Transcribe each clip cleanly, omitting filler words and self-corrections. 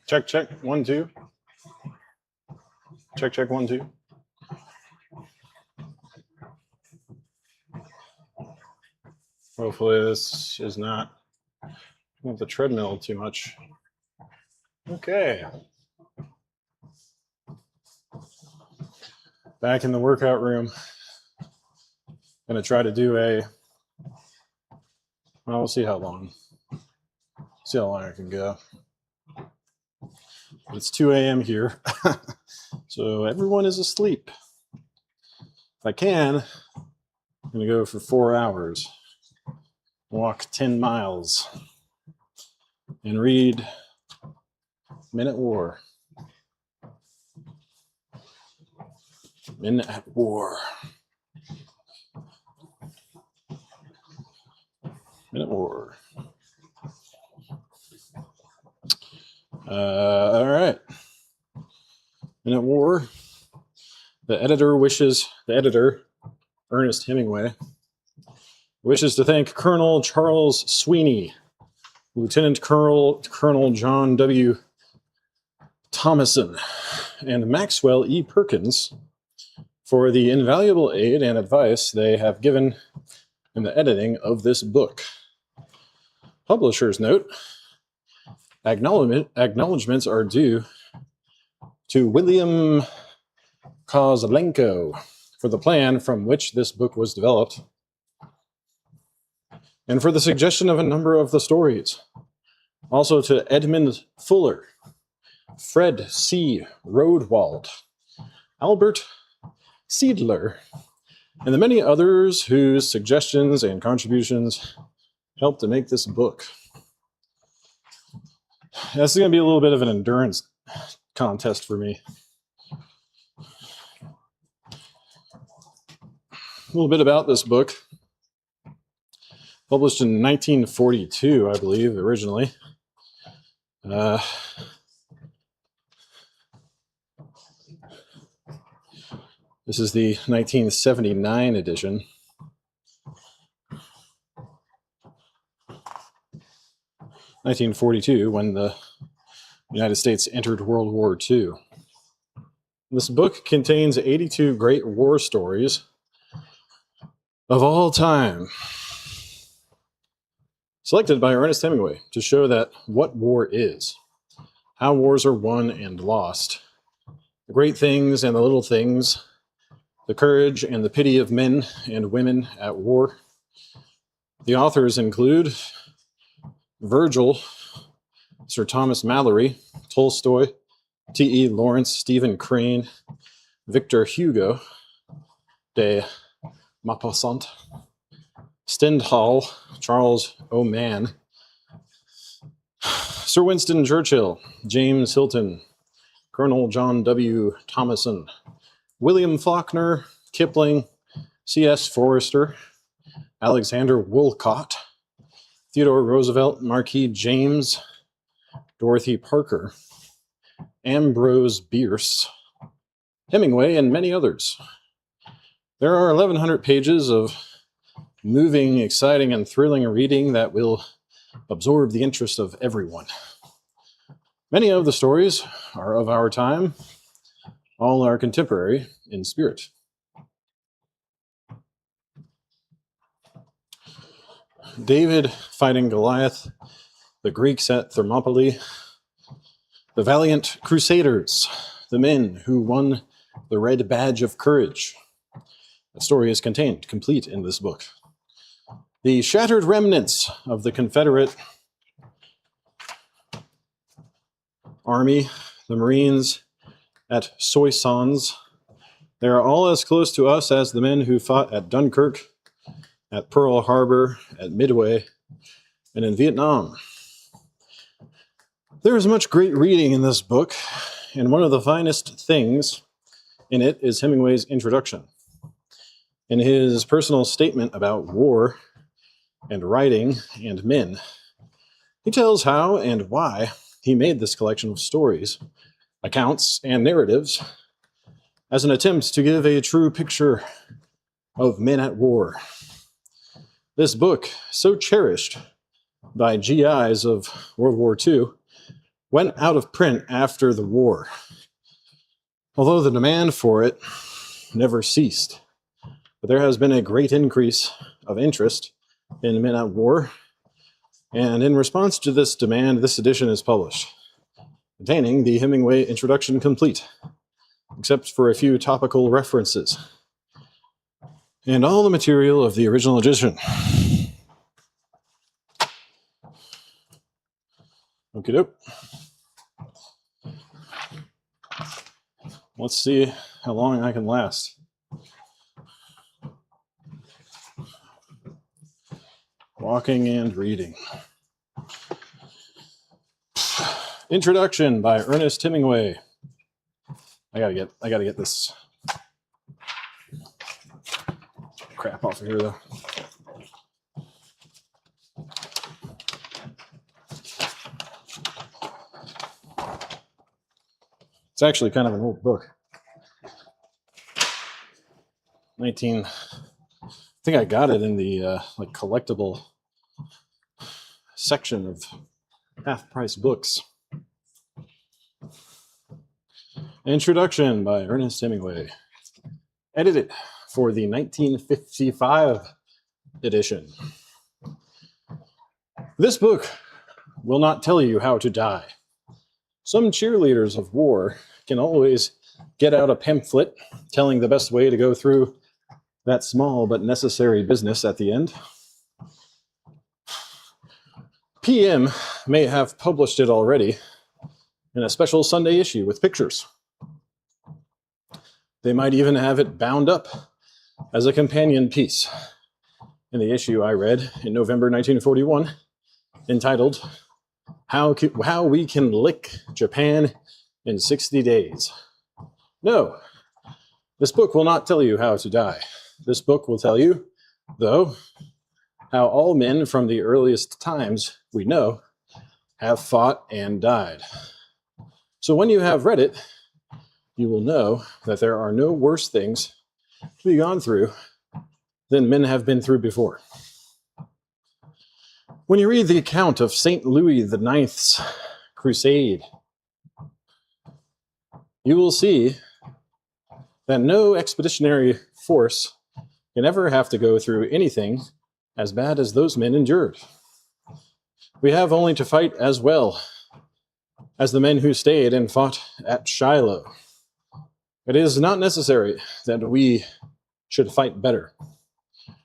Check, check, 1, 2. Check, check, 1, 2. Hopefully this is not with the treadmill too much. Okay. Back in the workout room. Gonna try to do well, we'll see how long. See how long I can go. It's 2 a.m. here, so everyone is asleep. If I can, I'm gonna go for 4 hours, walk 10 miles, and read Men at War. Men at War. Men at War. All right. Men at War. The editor, Ernest Hemingway, wishes to thank Colonel Charles Sweeney, Lieutenant Colonel John W. Thomason, and Maxwell E. Perkins for the invaluable aid and advice they have given in the editing of this book. Publisher's note: acknowledgments are due to William Kozlenko for the plan from which this book was developed, and for the suggestion of a number of the stories. Also to Edmund Fuller, Fred C. Rodewald, Albert Seidler, and the many others whose suggestions and contributions helped to make this book. This is going to be a little bit of an endurance contest for me. A little bit about this book. Published in 1942, I believe, originally. This is the 1979 edition. (1942), when the United States entered World War II. This book contains 82 great war stories of all time, selected by Ernest Hemingway to show that what war is, how wars are won and lost, the great things and the little things, the courage and the pity of men and women at war. The authors include Virgil, Sir Thomas Malory, Tolstoy, T.E. Lawrence, Stephen Crane, Victor Hugo de Maupassant, Stendhal, Charles Oman, Sir Winston Churchill, James Hilton, Colonel John W. Thomason, William Faulkner, Kipling, C.S. Forester, Alexander Woollcott, Theodore Roosevelt, Marquis James, Dorothy Parker, Ambrose Bierce, Hemingway, and many others. There are 1,100 pages of moving, exciting, and thrilling reading that will absorb the interest of everyone. Many of the stories are of our time. All are contemporary in spirit. David fighting Goliath, the Greeks at Thermopylae, the valiant crusaders, the men who won the Red Badge of Courage. The story is contained, complete in this book. The shattered remnants of the Confederate Army, the Marines at Soissons. They are all as close to us as the men who fought at Dunkirk, at Pearl Harbor, at Midway, and in Vietnam. There is much great reading in this book, and one of the finest things in it is Hemingway's introduction. In his personal statement about war and writing and men, he tells how and why he made this collection of stories, accounts, and narratives as an attempt to give a true picture of Men at War. This book, so cherished by GIs of World War II, went out of print after the war, although the demand for it never ceased. But there has been a great increase of interest in Men at War, and in response to this demand, this edition is published, containing the Hemingway introduction complete, except for a few topical references, and all the material of the original edition. Okie doke. Let's see how long I can last. Walking and reading. Introduction by Ernest Hemingway. I gotta get this crap off of here though. It's actually kind of an old book. I think I got it in the like collectible section of half-price books. Introduction by Ernest Hemingway. Edited for the 1955 edition. This book will not tell you how to die. Some cheerleaders of war can always get out a pamphlet telling the best way to go through that small but necessary business at the end. PM may have published it already in a special Sunday issue with pictures. They might even have it bound up as a companion piece in the issue I read in November 1941, entitled How We Can Lick Japan in 60 Days. No, this book will not tell you how to die. This book will tell you, though, how all men from the earliest times we know have fought and died. So when you have read it, you will know that there are no worse things to be gone through than men have been through before. When you read the account of St. Louis IX's crusade, you will see that no expeditionary force can ever have to go through anything as bad as those men endured. We have only to fight as well as the men who stayed and fought at Shiloh. It is not necessary that we should fight better.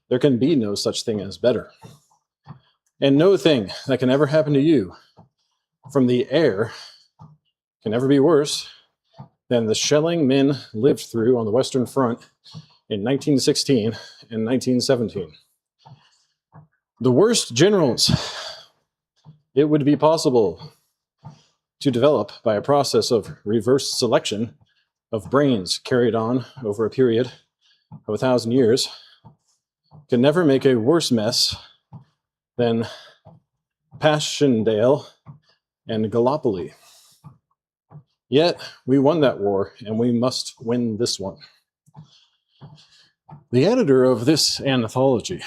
There can be no such thing as better. And no thing that can ever happen to you from the air can ever be worse than the shelling men lived through on the Western Front in 1916 and 1917. The worst generals it would be possible to develop by a process of reverse selection of brains carried on over a period of 1,000 years can never make a worse mess than Passchendaele and Gallipoli. Yet we won that war, and we must win this one. The editor of this anthology,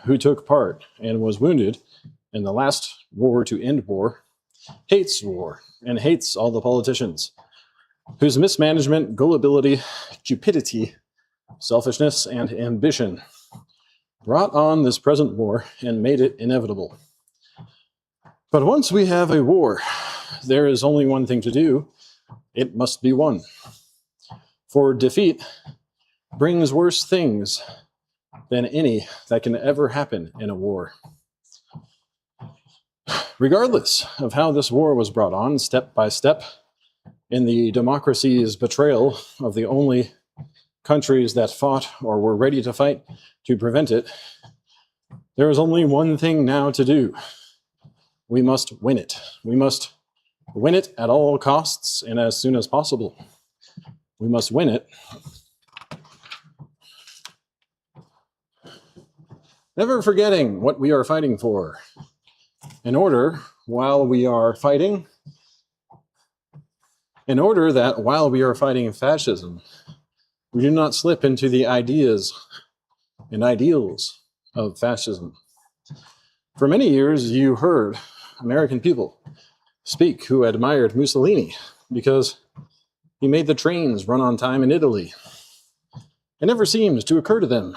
who took part and was wounded in the last war to end war, hates war and hates all the politicians whose mismanagement, gullibility, cupidity, selfishness, and ambition brought on this present war and made it inevitable. But once we have a war, there is only one thing to do. It must be won. For defeat brings worse things than any that can ever happen in a war. Regardless of how this war was brought on step by step, in the democracy's betrayal of the only countries that fought or were ready to fight to prevent it, there is only one thing now to do. We must win it. We must win it at all costs and as soon as possible. We must win it. Never forgetting what we are fighting for. In order that while we are fighting fascism, we do not slip into the ideas and ideals of fascism. For many years, you heard American people speak who admired Mussolini because he made the trains run on time in Italy. It never seemed to occur to them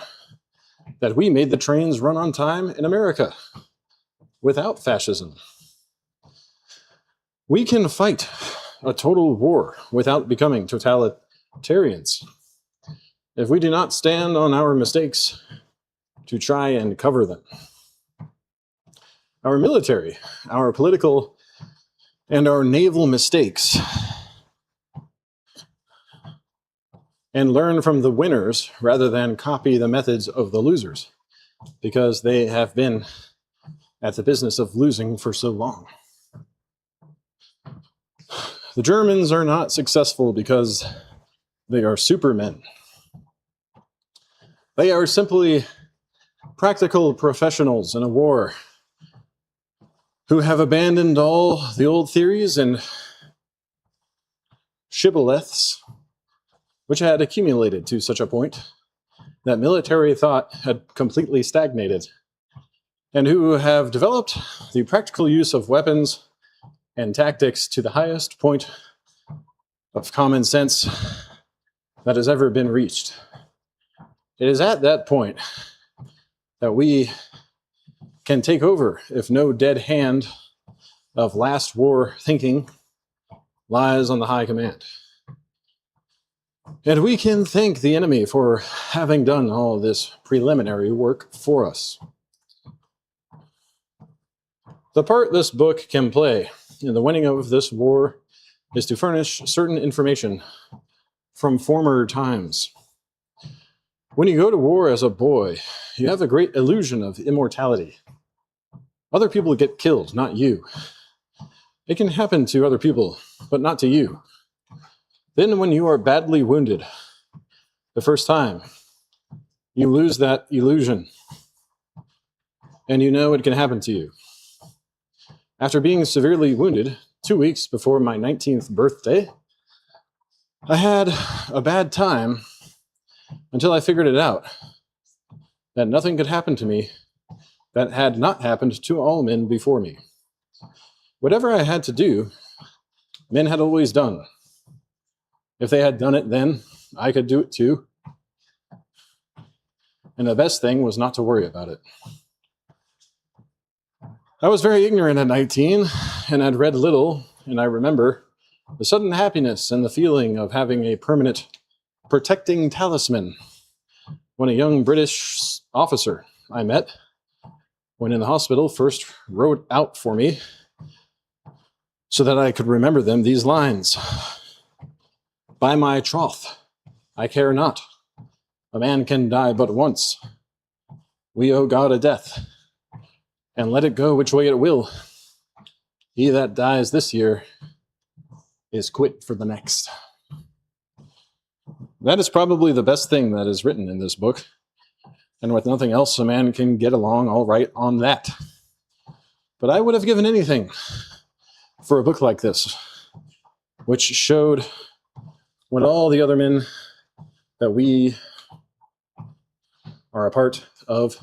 that we made the trains run on time in America without fascism. We can fight a total war without becoming totalitarians if we do not stand on our mistakes to try and cover them. Our military, our political, and our naval mistakes, and learn from the winners rather than copy the methods of the losers, because they have been at the business of losing for so long. The Germans are not successful because they are supermen. They are simply practical professionals in a war who have abandoned all the old theories and shibboleths which had accumulated to such a point that military thought had completely stagnated, and who have developed the practical use of weapons and tactics to the highest point of common sense that has ever been reached. It is at that point that we can take over if no dead hand of last war thinking lies on the high command. And we can thank the enemy for having done all this preliminary work for us. The part this book can play in the winning of this war is to furnish certain information from former times. When you go to war as a boy, you have a great illusion of immortality. Other people get killed, not you. It can happen to other people, but not to you. Then when you are badly wounded the first time, you lose that illusion, and you know it can happen to you. After being severely wounded 2 weeks before my 19th birthday, I had a bad time until I figured it out, that nothing could happen to me that had not happened to all men before me. Whatever I had to do, men had always done. If they had done it then, I could do it too. And the best thing was not to worry about it. I was very ignorant at 19, and I'd read little, and I remember the sudden happiness and the feeling of having a permanent protecting talisman when a young British officer I met when in the hospital first wrote out for me so that I could remember them these lines. By my troth, I care not. A man can die but once. We owe God a death, and let it go which way it will. He that dies this year is quit for the next. That is probably the best thing that is written in this book, and with nothing else, a man can get along all right on that. But I would have given anything for a book like this, which showed what all the other men that we are a part of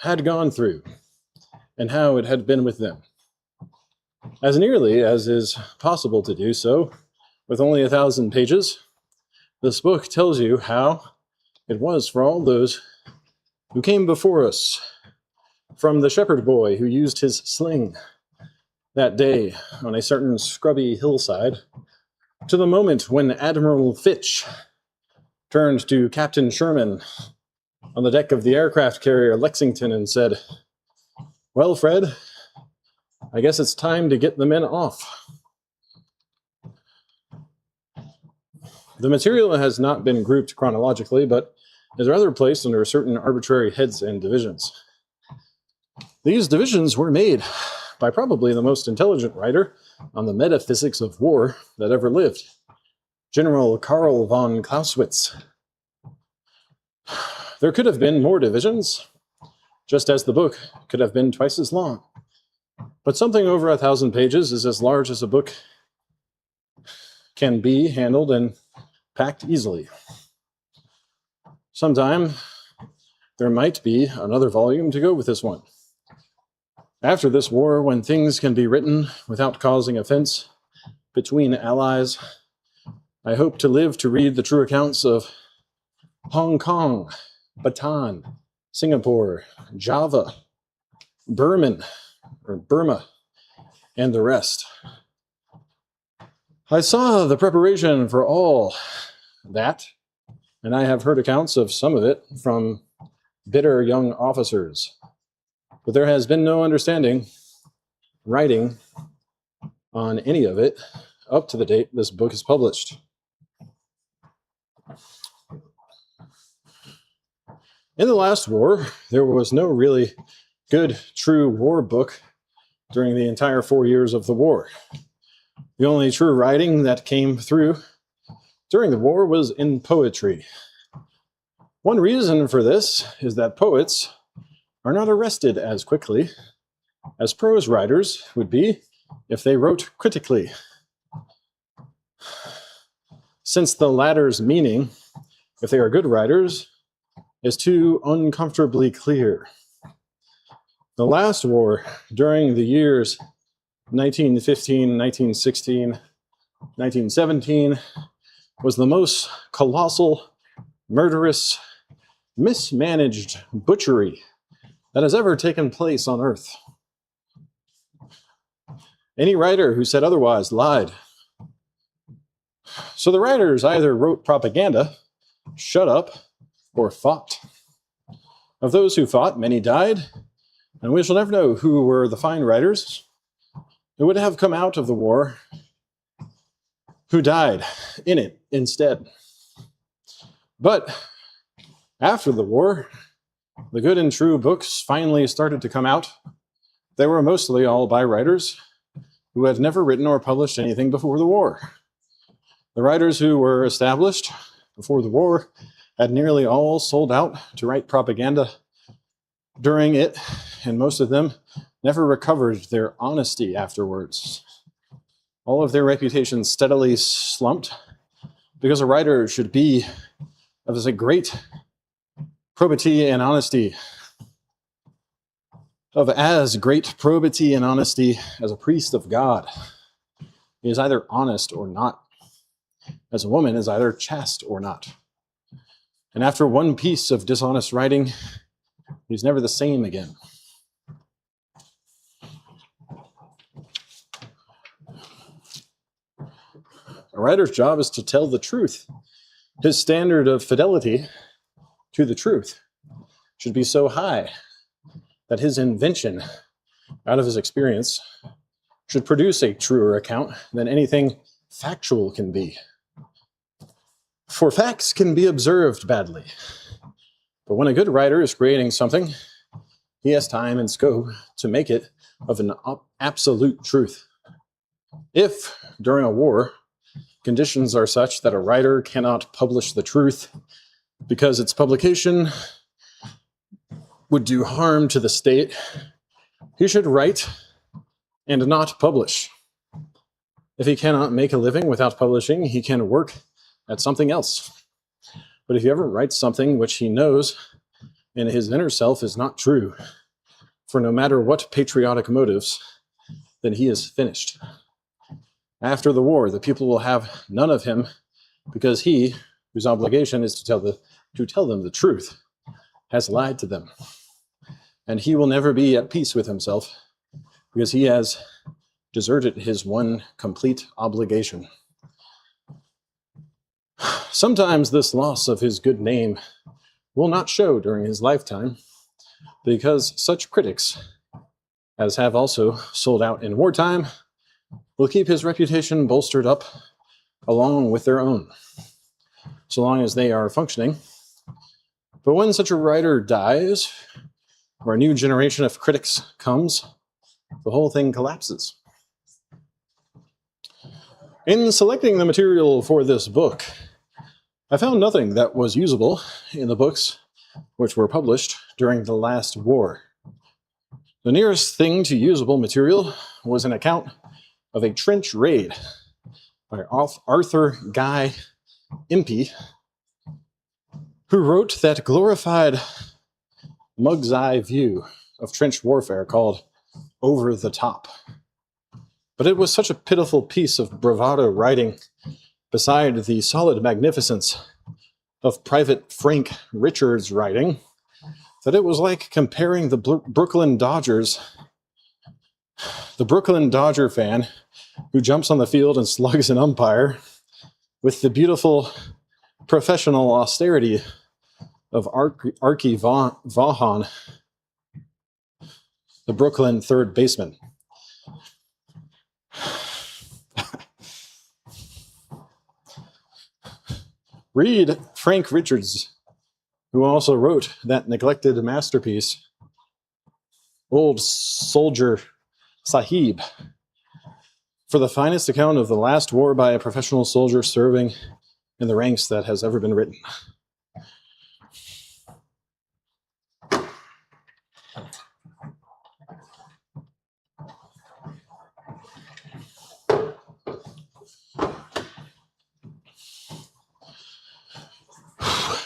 had gone through, and how it had been with them. As nearly as is possible to do so, with only 1,000 pages, this book tells you how it was for all those who came before us, from the shepherd boy who used his sling that day on a certain scrubby hillside, to the moment when Admiral Fitch turned to Captain Sherman on the deck of the aircraft carrier Lexington and said, "Well, Fred, I guess it's time to get the men off." The material has not been grouped chronologically, but is rather placed under certain arbitrary heads and divisions. These divisions were made by probably the most intelligent writer on the metaphysics of war that ever lived, General Karl von Clausewitz. There could have been more divisions, just as the book could have been twice as long. But something over 1,000 pages is as large as a book can be handled and packed easily. Sometime there might be another volume to go with this one. After this war, when things can be written without causing offense between allies, I hope to live to read the true accounts of Hong Kong, Bataan, Singapore, Java, Burma, and the rest. I saw the preparation for all that, and I have heard accounts of some of it from bitter young officers. But there has been no understanding, writing on any of it up to the date this book is published. In the last war, there was no really good, true war book during the entire 4 years of the war. The only true writing that came through during the war was in poetry. One reason for this is that poets are not arrested as quickly as prose writers would be if they wrote critically, since the latter's meaning, if they are good writers, is too uncomfortably clear. The last war, during the years 1915, 1916, 1917, was the most colossal, murderous, mismanaged butchery that has ever taken place on Earth. Any writer who said otherwise lied. So the writers either wrote propaganda, shut up, or fought. Of those who fought, many died, and we shall never know who were the fine writers who would have come out of the war, who died in it instead. But after the war, the good and true books finally started to come out. They were mostly all by writers who had never written or published anything before the war. The writers who were established before the war had nearly all sold out to write propaganda during it, and most of them never recovered their honesty afterwards. All of their reputations steadily slumped because a writer should be of a great probity and honesty, of as great probity and honesty as a priest of God. He is either honest or not, as a woman is either chaste or not. And after one piece of dishonest writing, he's never the same again. A writer's job is to tell the truth. His standard of fidelity to the truth should be so high that his invention out of his experience should produce a truer account than anything factual can be. For facts can be observed badly, but when a good writer is creating something, he has time and scope to make it of an absolute truth. If, during a war, conditions are such that a writer cannot publish the truth because its publication would do harm to the state, he should write and not publish. If he cannot make a living without publishing, he can work at something else. But if he ever writes something which he knows in his inner self is not true, for no matter what patriotic motives, then he is finished. After the war, the people will have none of him because he, whose obligation is to tell them the truth, has lied to them. And he will never be at peace with himself because he has deserted his one complete obligation. Sometimes this loss of his good name will not show during his lifetime because such critics as have also sold out in wartime will keep his reputation bolstered up along with their own, so long as they are functioning. But when such a writer dies, or a new generation of critics comes, the whole thing collapses. In selecting the material for this book, I found nothing that was usable in the books which were published during the last war. The nearest thing to usable material was an account of a trench raid by Arthur Guy Impey who wrote that glorified mug's eye view of trench warfare called Over the Top. But it was such a pitiful piece of bravado writing beside the solid magnificence of Private Frank Richards' writing that it was like comparing the Brooklyn Dodger fan who jumps on the field and slugs an umpire, with the beautiful professional austerity of Archie Vaughan, the Brooklyn third baseman. Read Frank Richards, who also wrote that neglected masterpiece, Old Soldier Sahib, for the finest account of the last war by a professional soldier serving in the ranks that has ever been written.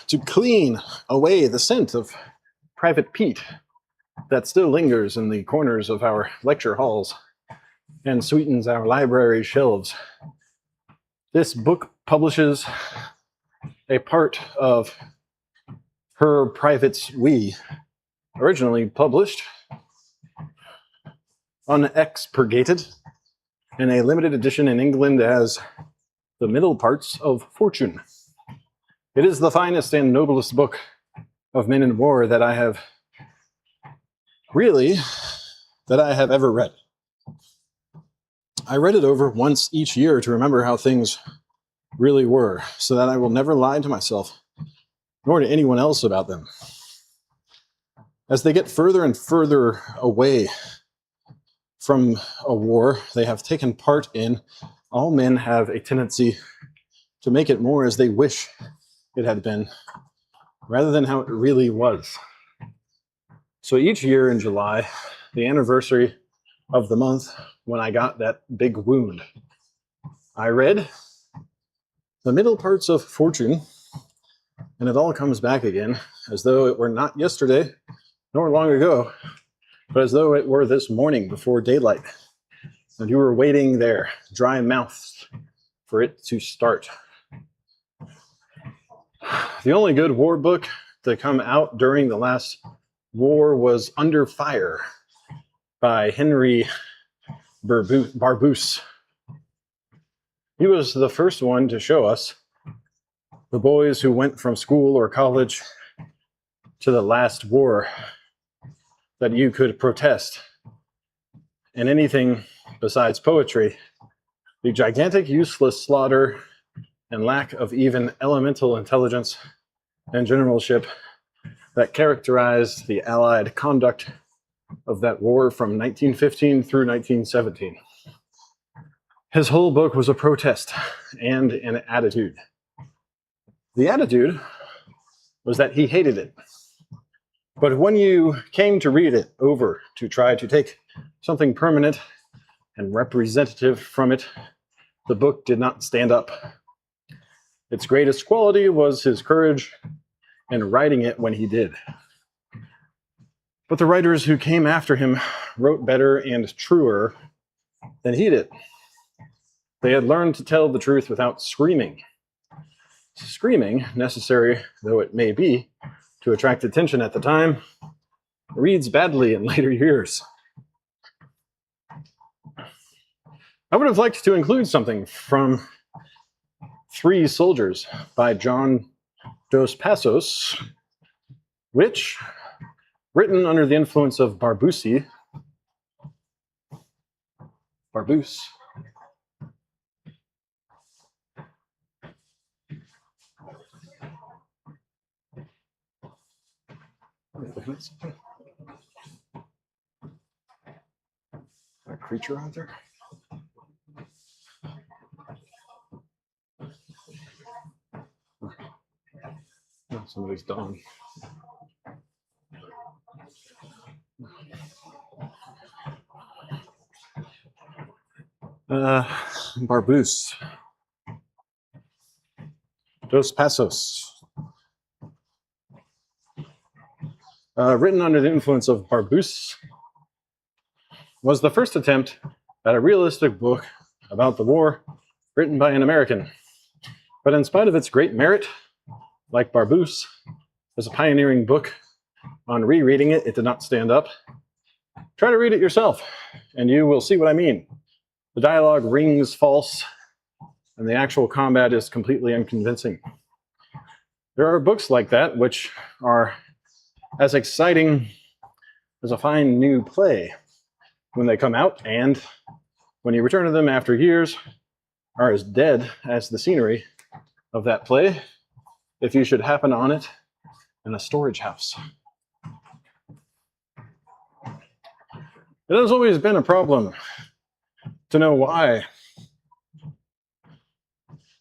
To clean away the scent of Private Pete that still lingers in the corners of our lecture halls and sweetens our library shelves, this book publishes a part of Her Private's We, originally published, unexpurgated, in a limited edition in England as The Middle Parts of Fortune. It is the finest and noblest book of men in war that I have ever read. I read it over once each year to remember how things really were, so that I will never lie to myself, nor to anyone else about them. As they get further and further away from a war they have taken part in, all men have a tendency to make it more as they wish it had been, rather than how it really was. So each year in July, the anniversary of the month when I got that big wound, I read The Middle Parts of Fortune, and it all comes back again, as though it were not yesterday, nor long ago, but as though it were this morning before daylight, and you were waiting there, dry-mouthed, for it to start. The only good war book to come out during the last war was Under Fire by Henry Barbusse. He was the first one to show us, the boys who went from school or college to the last war, that you could protest in anything besides poetry, the gigantic useless slaughter and lack of even elemental intelligence and generalship that characterized the Allied conduct of that war from 1915 through 1917. His whole book was a protest and an attitude. The attitude was that he hated it. But when you came to read it over to try to take something permanent and representative from it, the book did not stand up. Its greatest quality was his courage in writing it when he did. But the writers who came after him wrote better and truer than he did. They had learned to tell the truth without screaming. Screaming, necessary though it may be to attract attention at the time, reads badly in later years. I would have liked to include something from Three Soldiers by John Dos Passos, which, written under the influence of Barbusse, a creature out there? Oh, somebody's done. Barbusse. Dos Passos. written under the influence of Barbusse, was the first attempt at a realistic book about the war written by an American. But in spite of its great merit, like Barbusse, as a pioneering book, on rereading it, it did not stand up. Try to read it yourself, and you will see what I mean. The dialogue rings false, and the actual combat is completely unconvincing. There are books like that which are as exciting as a fine new play when they come out, and when you return to them after years, are as dead as the scenery of that play if you should happen on it in a storage house. It has always been a problem to know why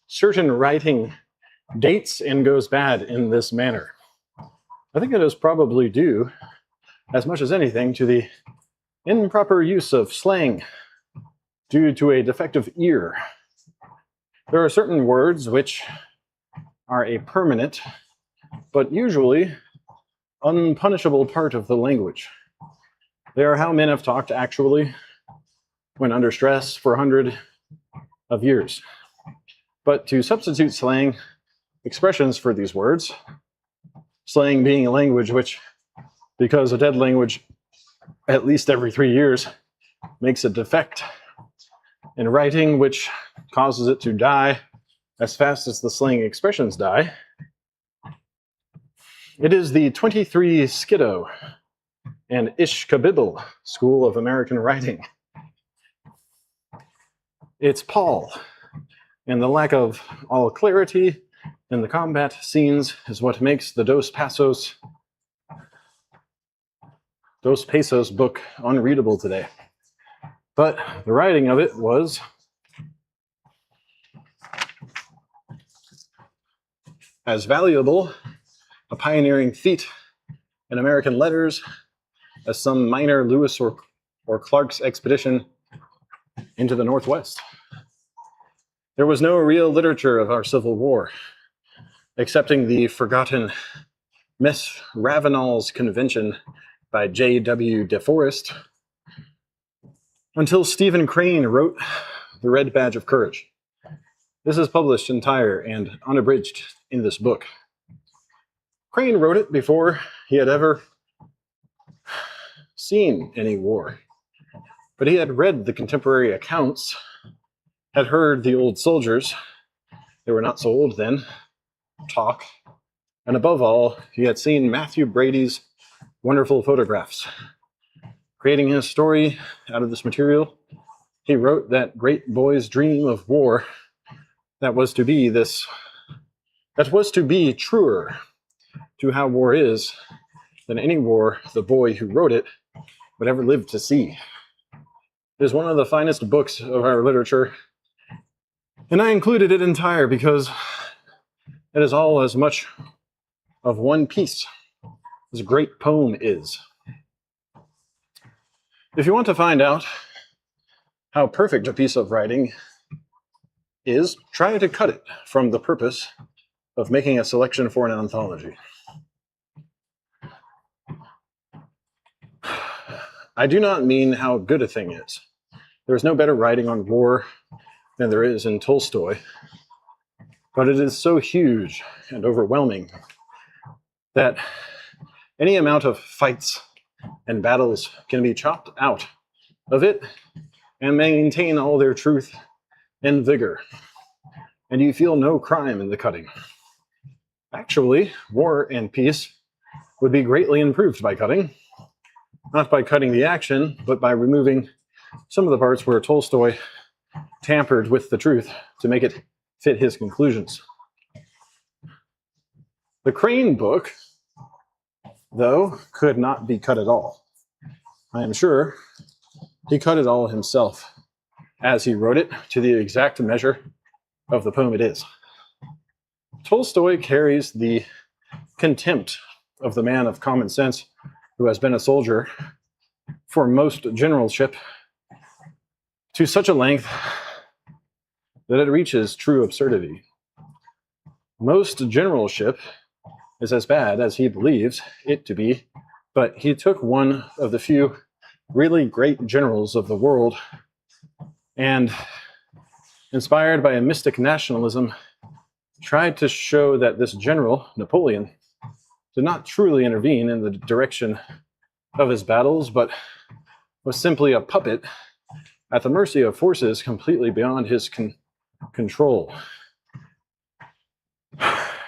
certain writing dates and goes bad in this manner. I think it is probably due, as much as anything, to the improper use of slang due to a defective ear. There are certain words which are a permanent, but usually unpunishable part of the language. They are how men have talked actually when under stress for 100 of years. But to substitute slang expressions for these words, slang being a language which, because a dead language at least every 3 years, makes a defect in writing which causes it to die as fast as the slang expressions die. It is the 23 Skiddo and Ishkabibble school of American writing. It's Paul, and the lack of all clarity in the combat scenes is what makes the Dos Pesos book unreadable today. But the writing of it was as valuable a pioneering feat in American letters as some minor Lewis or Clark's expedition into the Northwest. There was no real literature of our Civil War, excepting the forgotten Miss Ravenel's Convention by J.W. DeForest, until Stephen Crane wrote The Red Badge of Courage. This is published entire and unabridged in this book. Crane wrote it before he had ever seen any war, but he had read the contemporary accounts, had heard the old soldiers, they were not so old then, talk, and above all, he had seen Matthew Brady's wonderful photographs. Creating his story out of this material, he wrote that great boy's dream of war that was to be truer to how war is than any war the boy who wrote it would ever live to see. It is one of the finest books of our literature, and I included it entire because it is all as much of one piece as a great poem is. If you want to find out how perfect a piece of writing is, try to cut it from the purpose of making a selection for an anthology. I do not mean how good a thing is. There is no better writing on war than there is in Tolstoy, but it is so huge and overwhelming that any amount of fights and battles can be chopped out of it and maintain all their truth and vigor, and you feel no crime in the cutting. Actually, War and Peace would be greatly improved by cutting, not by cutting the action, but by removing some of the parts where Tolstoy tampered with the truth to make it fit his conclusions. The Crane book, though, could not be cut at all. I am sure he cut it all himself, as he wrote it to the exact measure of the poem it is. Tolstoy carries the contempt of the man of common sense who has been a soldier for most generalship to such a length that it reaches true absurdity. Most generalship is as bad as he believes it to be But he took one of the few really great generals of the world and, inspired by a mystic nationalism, tried to show that this general, Napoleon, did not truly intervene in the direction of his battles, but was simply a puppet at the mercy of forces completely beyond his control.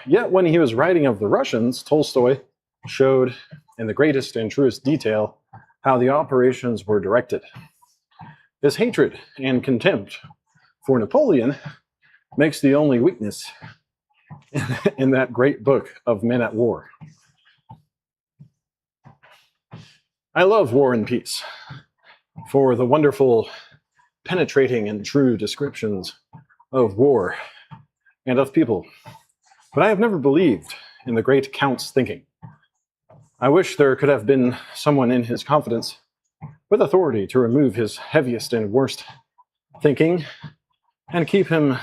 Yet when he was writing of the Russians, Tolstoy showed in the greatest and truest detail how the operations were directed. His hatred and contempt for Napoleon makes the only weakness in that great book of Men at War. I love War and Peace for the wonderful, penetrating, and true descriptions of war and of people. But I have never believed in the great Count's thinking. I wish there could have been someone in his confidence with authority to remove his heaviest and worst thinking and keep him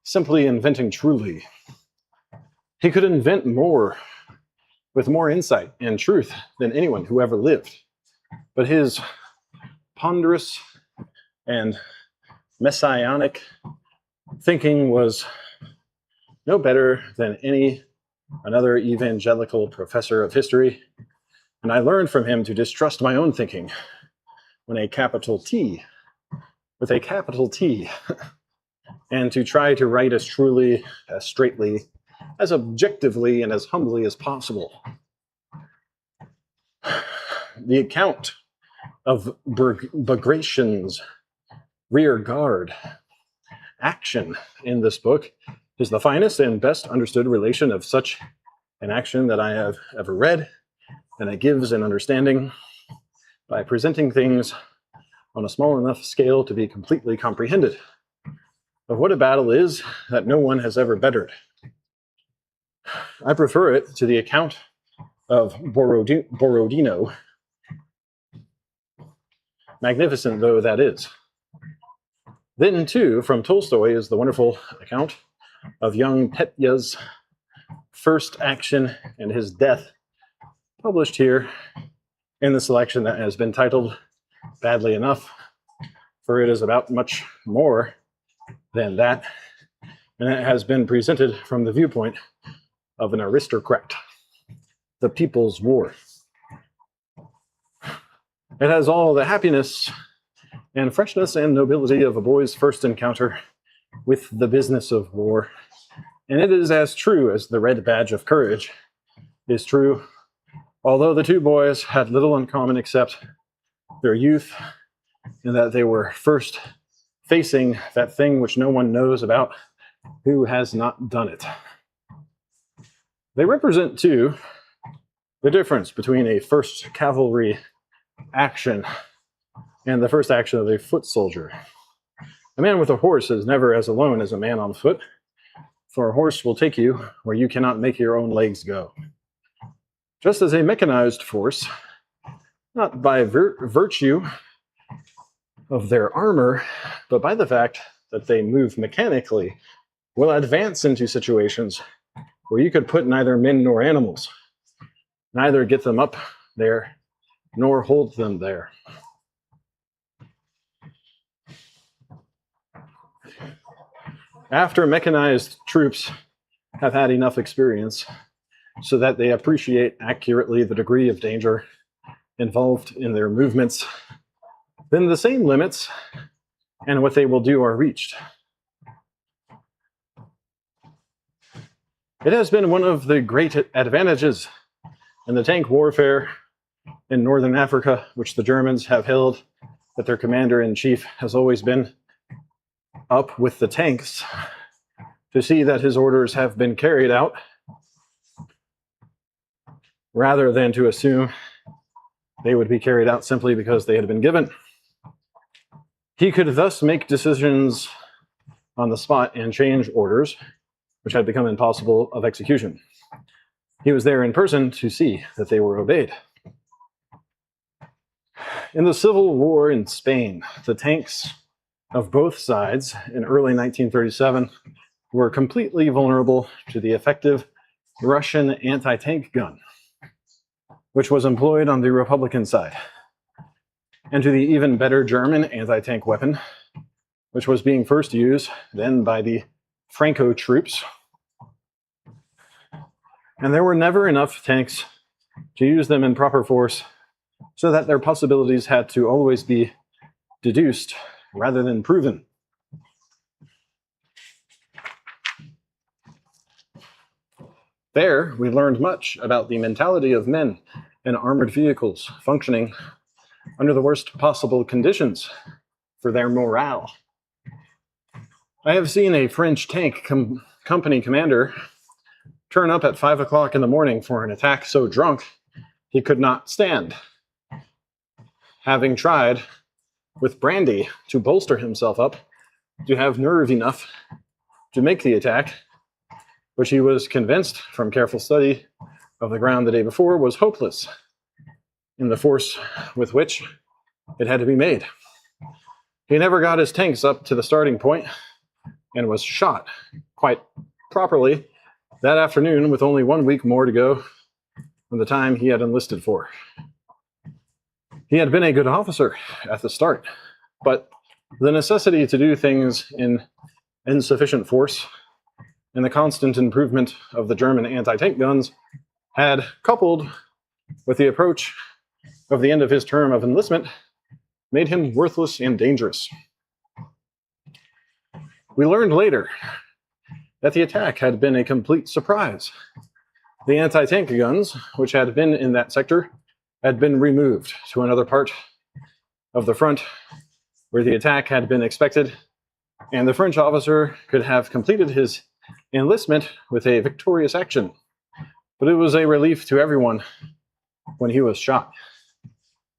simply inventing truly. He could invent more with more insight and truth than anyone who ever lived. But his ponderous and messianic thinking was no better than another evangelical professor of history, and I learned from him to distrust my own thinking with a capital T, and to try to write as truly, as straightly, as objectively, and as humbly as possible. The account of Bagration's rear guard action in this book is the finest and best understood relation of such an action that I have ever read, and it gives an understanding by presenting things on a small enough scale to be completely comprehended of what a battle is that no one has ever bettered. I prefer it to the account of Borodino, magnificent though that is. Then, too, from Tolstoy is the wonderful account of young Petya's first action and his death, published here in the selection that has been titled badly enough, for it is about much more than that, and it has been presented from the viewpoint of an aristocrat, the People's War. It has all the happiness and freshness and nobility of a boy's first encounter with the business of war, and it is as true as the red badge of courage is true, although the two boys had little in common except their youth, and that they were first facing that thing which no one knows about who has not done it. They represent, too, the difference between a first cavalry action and the first action of a foot soldier. A man with a horse is never as alone as a man on foot, for a horse will take you where you cannot make your own legs go. Just as a mechanized force, not by virtue of their armor, but by the fact that they move mechanically, will advance into situations where you could put neither men nor animals, neither get them up there nor hold them there. After mechanized troops have had enough experience so that they appreciate accurately the degree of danger involved in their movements, then the same limits and what they will do are reached. It has been one of the great advantages in the tank warfare in Northern Africa, which the Germans have held, that their commander-in-chief has always been up with the tanks to see that his orders have been carried out, rather than to assume they would be carried out simply because they had been given. He could thus make decisions on the spot and change orders, which had become impossible of execution. He was there in person to see that they were obeyed. In the Civil War in Spain, the tanks of both sides in early 1937 were completely vulnerable to the effective Russian anti-tank gun. which was employed on the Republican side, and to the even better German anti-tank weapon, which was being first used then by the Franco troops. And there were never enough tanks to use them in proper force, so that their possibilities had to always be deduced rather than proven. There, we learned much about the mentality of men in armored vehicles functioning under the worst possible conditions for their morale. I have seen a French tank company commander turn up at 5 o'clock in the morning for an attack so drunk he could not stand, having tried with brandy to bolster himself up to have nerve enough to make the attack, which he was convinced from careful study of the ground the day before was hopeless in the force with which it had to be made. He never got his tanks up to the starting point and was shot quite properly that afternoon with only 1 week more to go than the time he had enlisted for. He had been a good officer at the start, but the necessity to do things in insufficient force and the constant improvement of the German anti-tank guns had, coupled with the approach of the end of his term of enlistment, made him worthless and dangerous. We learned later that the attack had been a complete surprise. The anti-tank guns, which had been in that sector, had been removed to another part of the front where the attack had been expected, and the French officer could have completed his enlistment with a victorious action. But it was a relief to everyone when he was shot,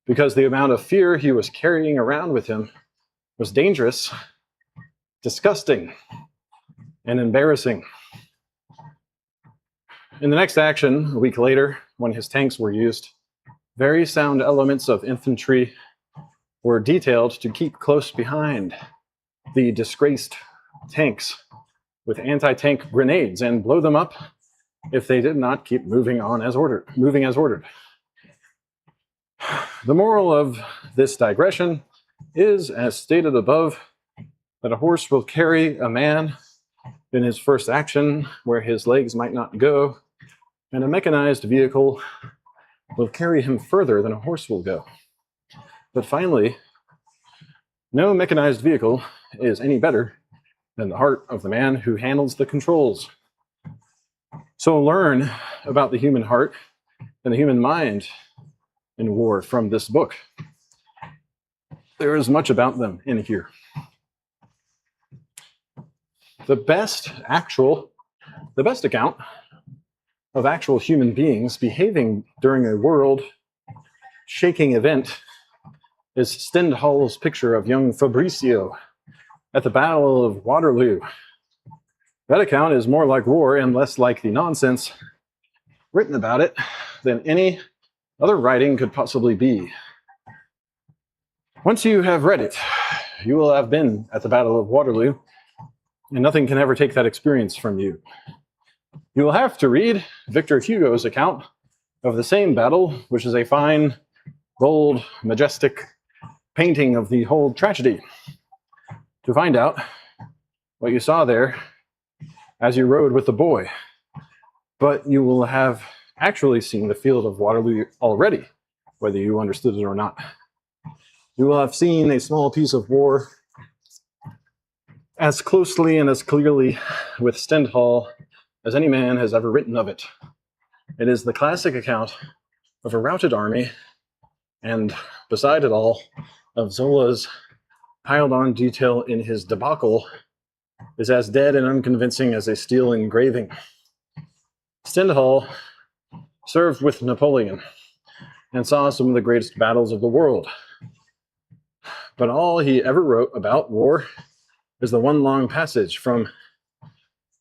because the amount of fear he was carrying around with him was dangerous, disgusting, and embarrassing. In the next action, a week later, when his tanks were used, very sound elements of infantry were detailed to keep close behind the disgraced tanks with anti-tank grenades and blow them up if they did not keep moving as ordered. The moral of this digression is, as stated above, that a horse will carry a man in his first action where his legs might not go, and a mechanized vehicle will carry him further than a horse will go. But finally, no mechanized vehicle is any better than the heart of the man who handles the controls. So learn about the human heart and the human mind in war from this book. There is much about them in here. The best account of actual human beings behaving during a world-shaking event is Stendhal's picture of young Fabrizio at the Battle of Waterloo. That account is more like war and less like the nonsense written about it than any other writing could possibly be. Once you have read it, you will have been at the Battle of Waterloo, and nothing can ever take that experience from you. You will have to read Victor Hugo's account of the same battle, which is a fine, bold, majestic painting of the whole tragedy, to find out what you saw there as you rode with the boy. But you will have actually seen the field of Waterloo already, whether you understood it or not. You will have seen a small piece of war as closely and as clearly with Stendhal as any man has ever written of it. It is the classic account of a routed army, and beside it all, of Zola's piled-on detail in his debacle is as dead and unconvincing as a steel engraving. Stendhal served with Napoleon and saw some of the greatest battles of the world. But all he ever wrote about war is the one long passage from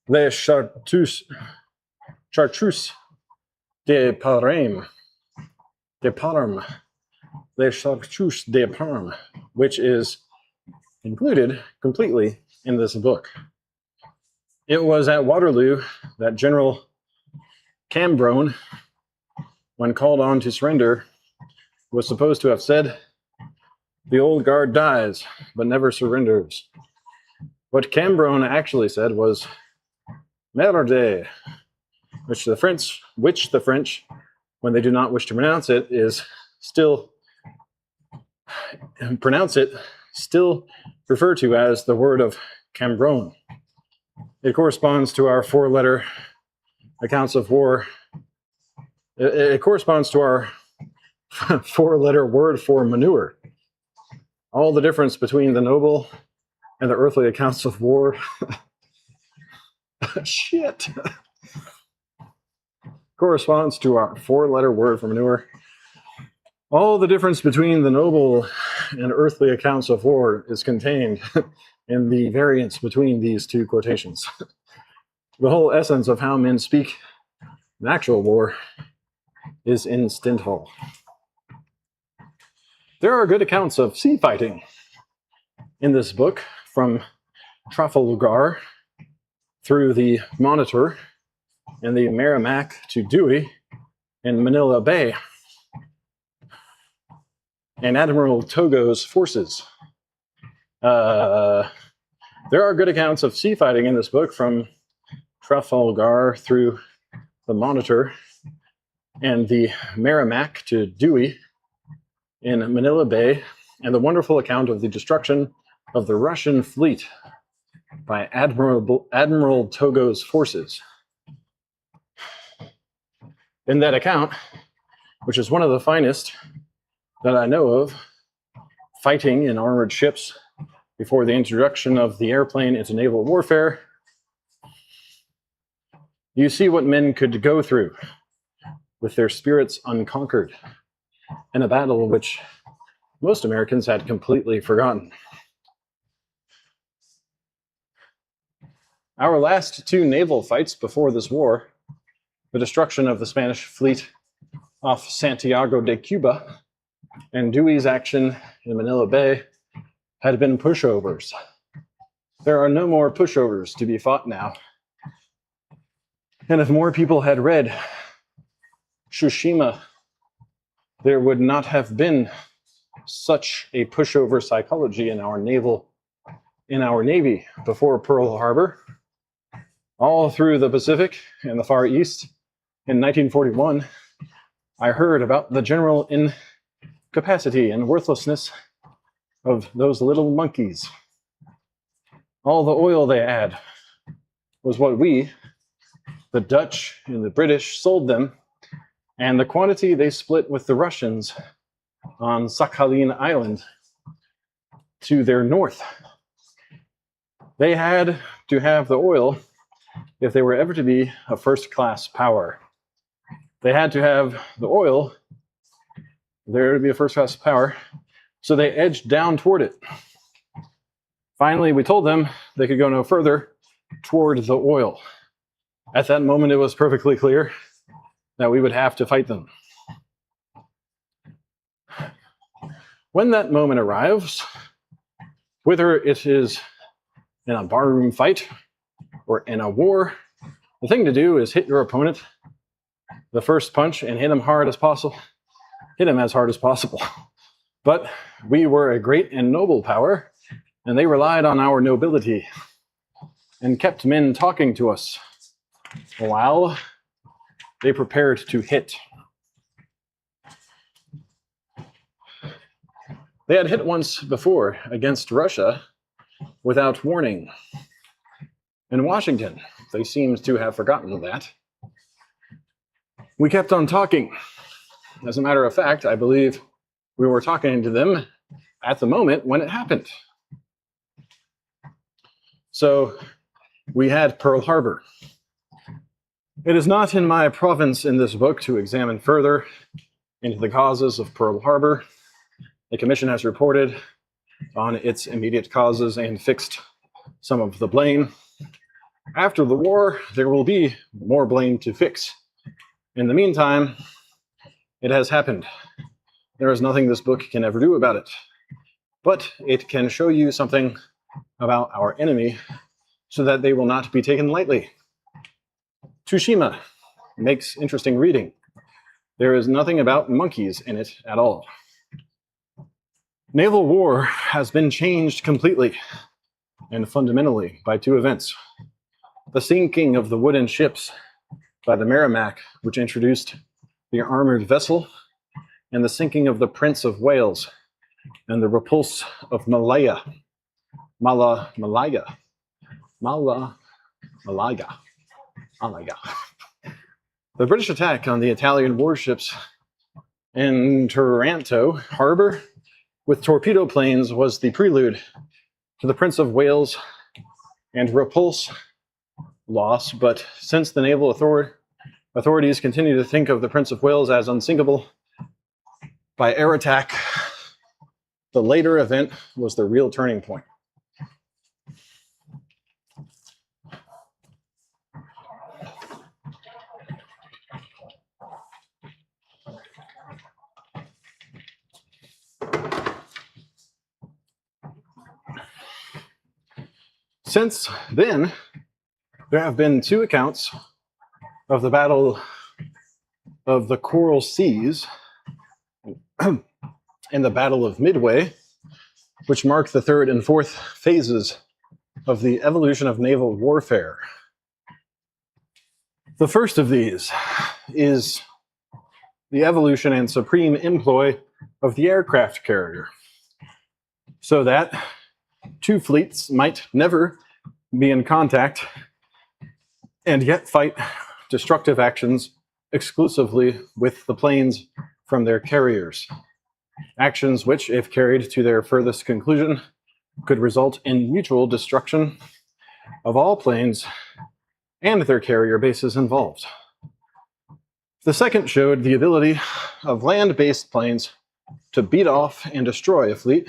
Les Chartreuse de Parme, Les Chartreuse de Parme, which is included completely in this book. It was at Waterloo that General Cambronne when called on to surrender, was supposed to have said, "The old guard dies, but never surrenders." What Cambronne actually said was, "Merde," which the French, when they do not wish to pronounce it, still refer to as the word of Cambronne. It corresponds to our four-letter accounts of war. It corresponds to our four-letter word for manure. All the difference between the noble and the earthly accounts of war. Shit. Corresponds to our four-letter word for manure. All the difference between the noble and earthly accounts of war is contained in the variance between these two quotations. The whole essence of how men speak in actual war is in Stendhal. There are good accounts of sea fighting in this book, from Trafalgar through the Monitor and the Merrimack to Dewey and Manila Bay, and Admiral Togo's forces. There are good accounts of sea fighting in this book, from Trafalgar through the Monitor and the Merrimack to Dewey in Manila Bay, and the wonderful account of the destruction of the Russian fleet by Admiral Togo's forces. In that account, which is one of the finest that I know of, fighting in armored ships before the introduction of the airplane into naval warfare, you see what men could go through with their spirits unconquered in a battle which most Americans had completely forgotten. Our last two naval fights before this war, the destruction of the Spanish fleet off Santiago de Cuba and Dewey's action in Manila Bay, had been pushovers. There are no more pushovers to be fought now. And if more people had read Tsushima, there would not have been such a pushover psychology in our Navy before Pearl Harbor. All through the Pacific and the Far East, in 1941, I heard about the general incapacity and worthlessness of those little monkeys. All the oil they had was what we, the Dutch and the British, sold them, and the quantity they split with the Russians on Sakhalin Island to their north. They had to have the oil if they were ever to be a first-class power. They had to have the oil there to be a first-class power, so they edged down toward it. Finally, we told them they could go no further toward the oil. At that moment, it was perfectly clear that we would have to fight them. When that moment arrives, whether it is in a barroom fight or in a war, the thing to do is hit your opponent the first punch and hit him as hard as possible. But we were a great and noble power, and they relied on our nobility and kept men talking to us while they prepared to hit. They had hit once before against Russia without warning. In Washington, they seemed to have forgotten that. We kept on talking. As a matter of fact, I believe we were talking to them at the moment when it happened. So we had Pearl Harbor. It is not in my province in this book to examine further into the causes of Pearl Harbor. The commission has reported on its immediate causes and fixed some of the blame. After the war, there will be more blame to fix. In the meantime, it has happened. There is nothing this book can ever do about it. But it can show you something about our enemy so that they will not be taken lightly. Tsushima makes interesting reading. There is nothing about monkeys in it at all. Naval war has been changed completely and fundamentally by two events. The sinking of the wooden ships by the Merrimac, which introduced the armored vessel, and the sinking of the Prince of Wales and the repulse of Malaya. The British attack on the Italian warships in Taranto harbor with torpedo planes was the prelude to the Prince of Wales and repulse loss, but since the naval authorities continue to think of the Prince of Wales as unsinkable by air attack, the later event was the real turning point. Since then, there have been two accounts of the Battle of the Coral Seas and the Battle of Midway, which mark the third and fourth phases of the evolution of naval warfare. The first of these is the evolution and supreme employ of the aircraft carrier, so that two fleets might never be in contact and yet fight destructive actions exclusively with the planes from their carriers. Actions which, if carried to their furthest conclusion, could result in mutual destruction of all planes and their carrier bases involved. The second showed the ability of land-based planes to beat off and destroy a fleet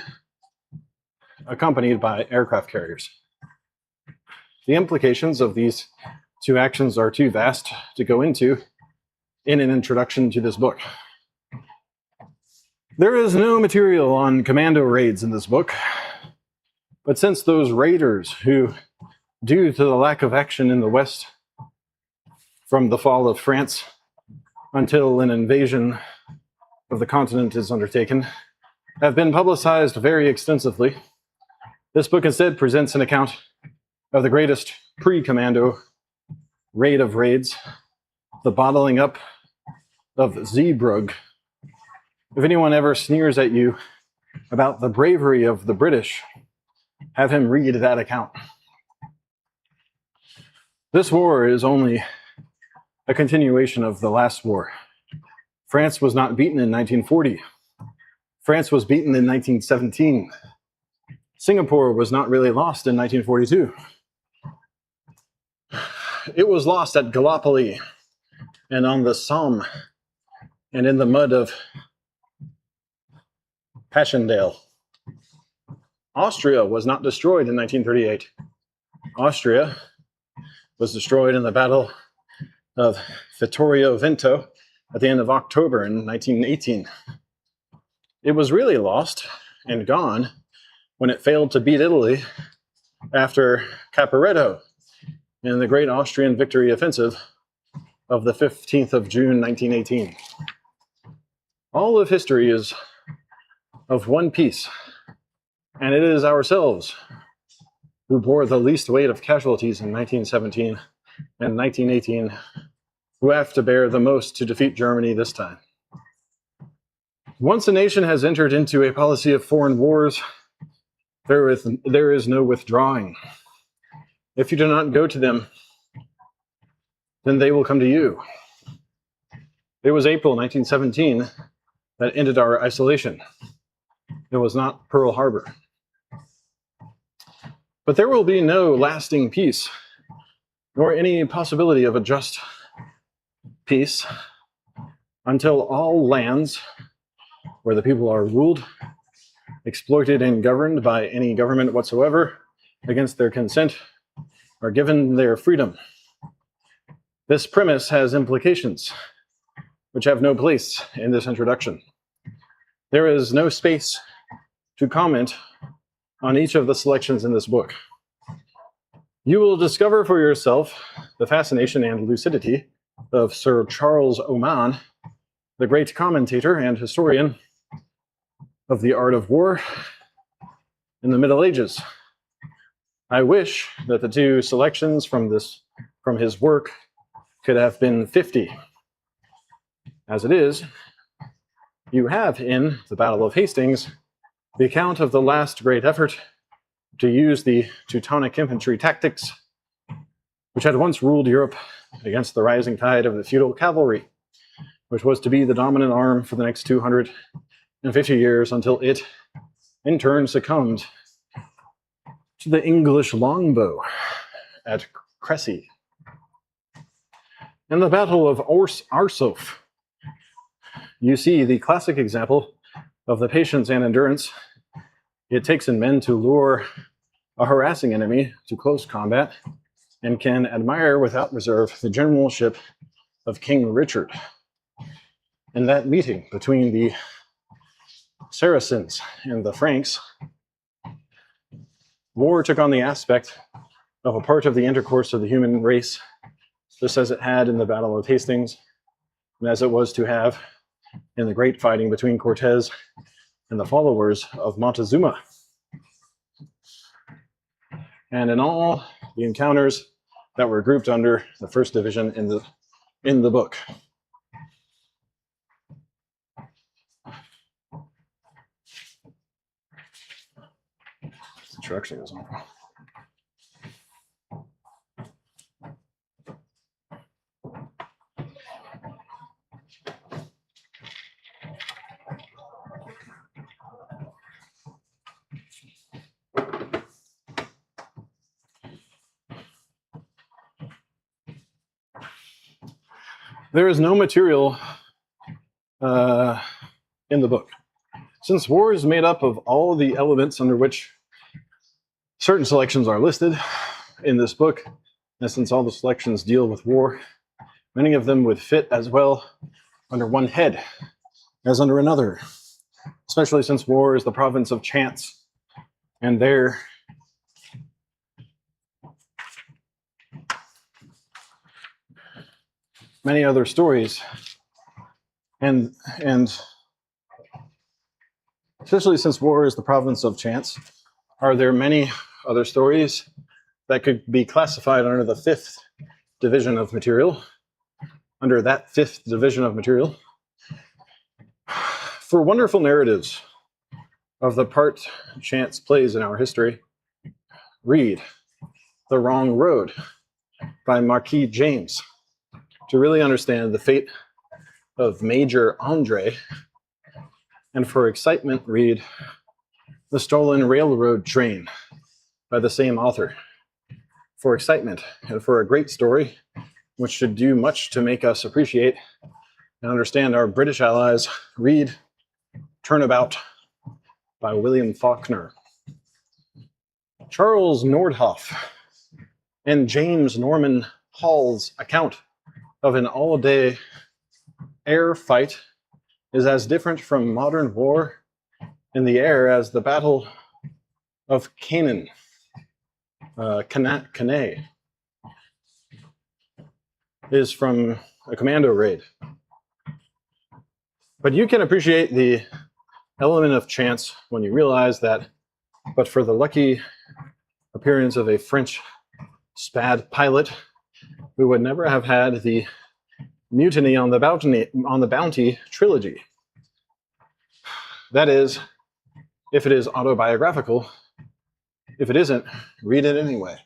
accompanied by aircraft carriers. The implications of these two actions are too vast to go into in an introduction to this book. There is no material on commando raids in this book, but since those raiders who, due to the lack of action in the West from the fall of France until an invasion of the continent is undertaken, have been publicized very extensively, this book instead presents an account of the greatest pre-commando raid of raids, the bottling up of Zeebrugge. If anyone ever sneers at you about the bravery of the British, have him read that account. This war is only a continuation of the last war. France was not beaten in 1940. France was beaten in 1917. Singapore was not really lost in 1942. It was lost at Gallipoli and on the Somme and in the mud of Passchendaele. Austria was not destroyed in 1938. Austria was destroyed in the Battle of Vittorio Veneto at the end of October in 1918. It was really lost and gone when it failed to beat Italy after Caporetto in the Great Austrian Victory Offensive of the 15th of June, 1918. All of history is of one piece, and it is ourselves who bore the least weight of casualties in 1917 and 1918 who have to bear the most to defeat Germany this time. Once a nation has entered into a policy of foreign wars, there is no withdrawing. If you do not go to them, then they will come to you. It was April 1917 that ended our isolation. It was not Pearl Harbor. But there will be no lasting peace, nor any possibility of a just peace, until all lands where the people are ruled, exploited, and governed by any government whatsoever against their consent are given their freedom. This premise has implications which have no place in this introduction. There is no space to comment on each of the selections in this book. You will discover for yourself the fascination and lucidity of Sir Charles Oman the great commentator and historian of the art of war in the Middle Ages. I wish that the two selections from his work could have been 50. As it is, you have in the Battle of Hastings the account of the last great effort to use the Teutonic infantry tactics, which had once ruled Europe against the rising tide of the feudal cavalry, which was to be the dominant arm for the next 250 years until it, in turn, succumbed to the English longbow at Crecy. In the Battle of Arsuf, you see the classic example of the patience and endurance it takes in men to lure a harassing enemy to close combat, and can admire without reserve the generalship of King Richard. In that meeting between the Saracens and the Franks, war took on the aspect of a part of the intercourse of the human race, just as it had in the Battle of Hastings, and as it was to have in the great fighting between Cortez and the followers of Montezuma. And in all the encounters that were grouped under the first division in the book. This actually goes on. There is no material in the book. Since war is made up of all the elements under which certain selections are listed in this book, and since all the selections deal with war, many of them would fit as well under one head as under another, especially since war is the province of chance, and there many other stories, and especially since war is the province of chance, are there many other stories that could be classified under the fifth division of material, under that fifth division of material. For wonderful narratives of the part chance plays in our history, read The Wrong Road by Marquis James to really understand the fate of Major Andre, and for excitement, read The Stolen Railroad Train by the same author. For excitement and for a great story, which should do much to make us appreciate and understand our British allies, read Turnabout by William Faulkner. Charles Nordhoff and James Norman Hall's account of an all-day air fight is as different from modern war in the air as the Battle of Cannae is from a commando raid. But you can appreciate the element of chance when you realize that, but for the lucky appearance of a French SPAD pilot, we would never have had the Mutiny on the Bounty trilogy. That is, if it is autobiographical. If it isn't, read it anyway.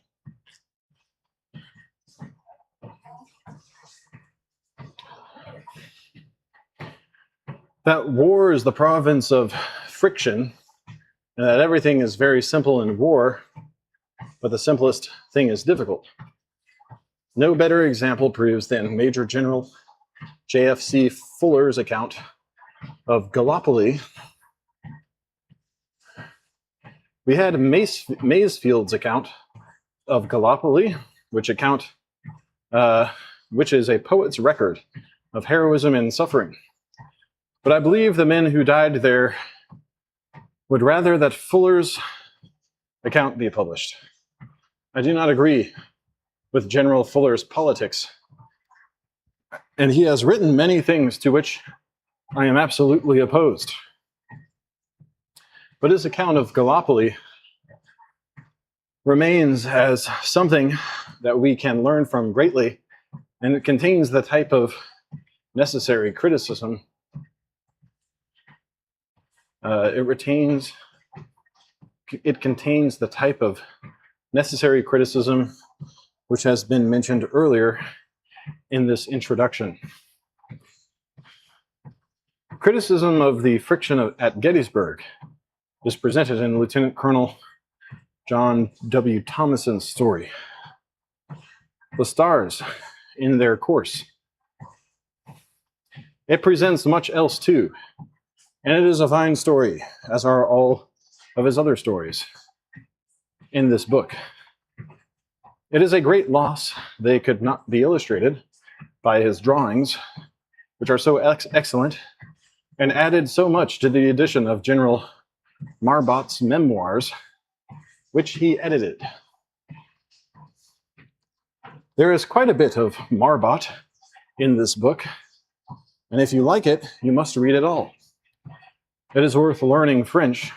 That war is the province of friction, and that everything is very simple in war, but the simplest thing is difficult. No better example proves than Major General J.F.C. Fuller's account of Gallipoli. We had Masefield's account of Gallipoli, which is a poet's record of heroism and suffering. But I believe the men who died there would rather that Fuller's account be published. I do not agree with General Fuller's politics, and he has written many things to which I am absolutely opposed. But his account of Gallipoli remains as something that we can learn from greatly, and it contains the type of necessary criticism. It contains the type of necessary criticism which has been mentioned earlier in this introduction. Criticism of the friction at Gettysburg is presented in Lieutenant Colonel John W. Thomason's story. The stars in their course. It presents much else too, and it is a fine story, as are all of his other stories in this book. It is a great loss they could not be illustrated by his drawings, which are so excellent, and added so much to the edition of General Marbot's memoirs, which he edited. There is quite a bit of Marbot in this book, and if you like it, you must read it all. It is worth learning French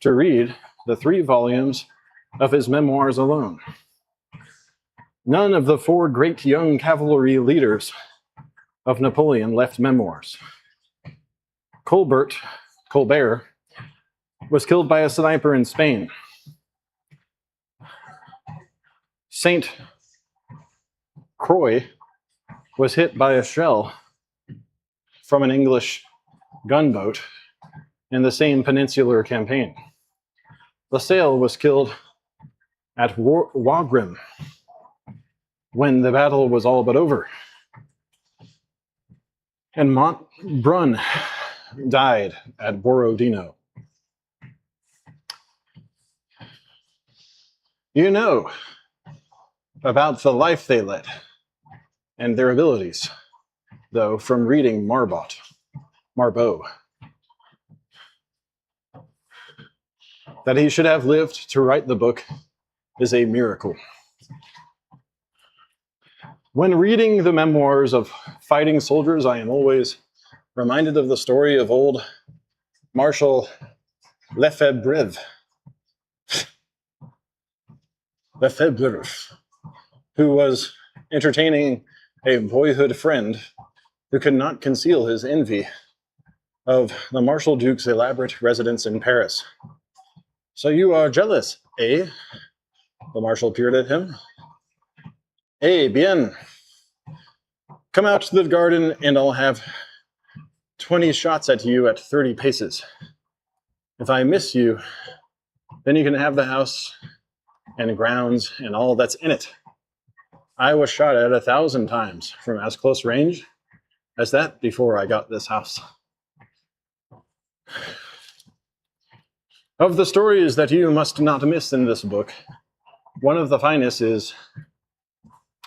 to read the 3 volumes of his memoirs alone. None of the 4 great young cavalry leaders of Napoleon left memoirs. Colbert was killed by a sniper in Spain. Saint Croix was hit by a shell from an English gunboat in the same peninsular campaign. LaSalle was killed at Wagram when the battle was all but over. And Montbrun died at Borodino. You know about the life they led and their abilities, though, from reading Marbot. That he should have lived to write the book is a miracle. When reading the memoirs of fighting soldiers, I am always reminded of the story of old Marshal Lefebvre, who was entertaining a boyhood friend who could not conceal his envy of the Marshal Duke's elaborate residence in Paris. "So you are jealous, eh?" The Marshal peered at him. "Eh bien. Come out to the garden and I'll have 20 shots at you at 30 paces. If I miss you, then you can have the house and grounds and all that's in it. I was shot at 1,000 times from as close range as that before I got this house." Of the stories that you must not miss in this book, one of the finest is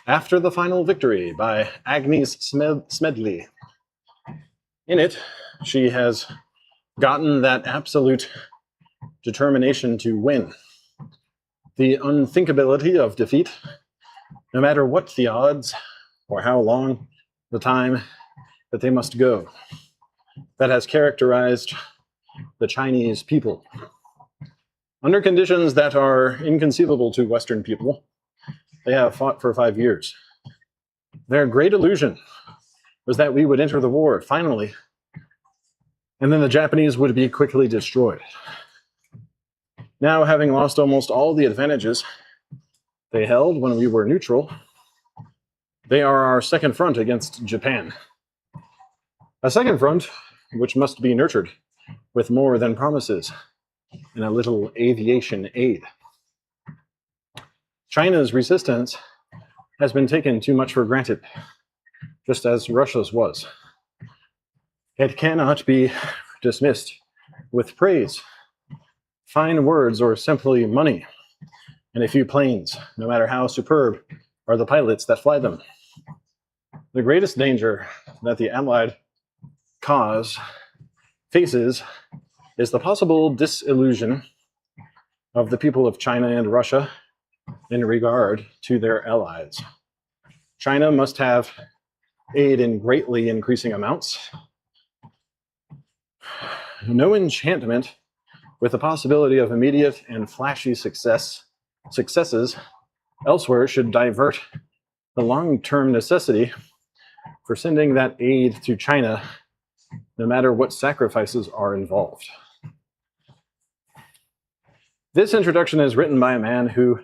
After the Final Victory by Agnes Smedley. In it, she has gotten that absolute determination to win, the unthinkability of defeat, no matter what the odds or how long the time that they must go, that has characterized the Chinese people. Under conditions that are inconceivable to Western people, they have fought for 5 years. Their great illusion was that we would enter the war finally, and then the Japanese would be quickly destroyed. Now, having lost almost all the advantages they held when we were neutral, they are our second front against Japan. A second front which must be nurtured with more than promises and a little aviation aid. China's resistance has been taken too much for granted, just as Russia's was. It cannot be dismissed with praise, fine words, or simply money, and a few planes, no matter how superb are the pilots that fly them. The greatest danger that the Allied cause faces is the possible disillusion of the people of China and Russia in regard to their allies. China must have aid in greatly increasing amounts, no enchantment with the possibility of immediate and flashy successes elsewhere should divert the long-term necessity for sending that aid to China, no matter what sacrifices are involved. This introduction is written by a man who,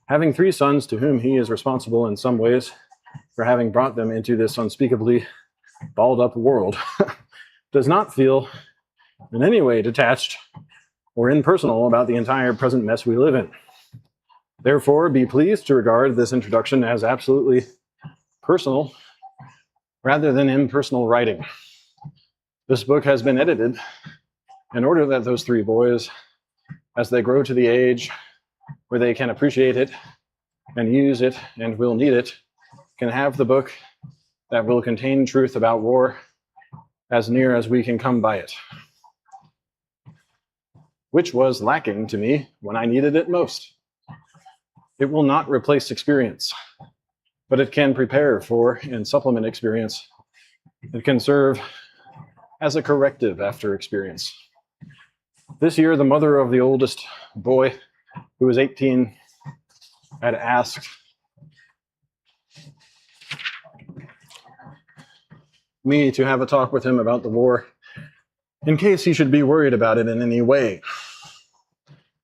having 3 sons to whom he is responsible in some ways for having brought them into this unspeakably balled-up world, does not feel in any way detached or impersonal about the entire present mess we live in. Therefore, be pleased to regard this introduction as absolutely personal rather than impersonal writing. This book has been edited in order that those 3 boys, as they grow to the age where they can appreciate it and use it and will need it, can have the book that will contain truth about war as near as we can come by it, which was lacking to me when I needed it most. It will not replace experience, but it can prepare for and supplement experience. It can serve as a corrective after experience. This year, the mother of the oldest boy, who was 18, had asked me to have a talk with him about the war in case he should be worried about it in any way.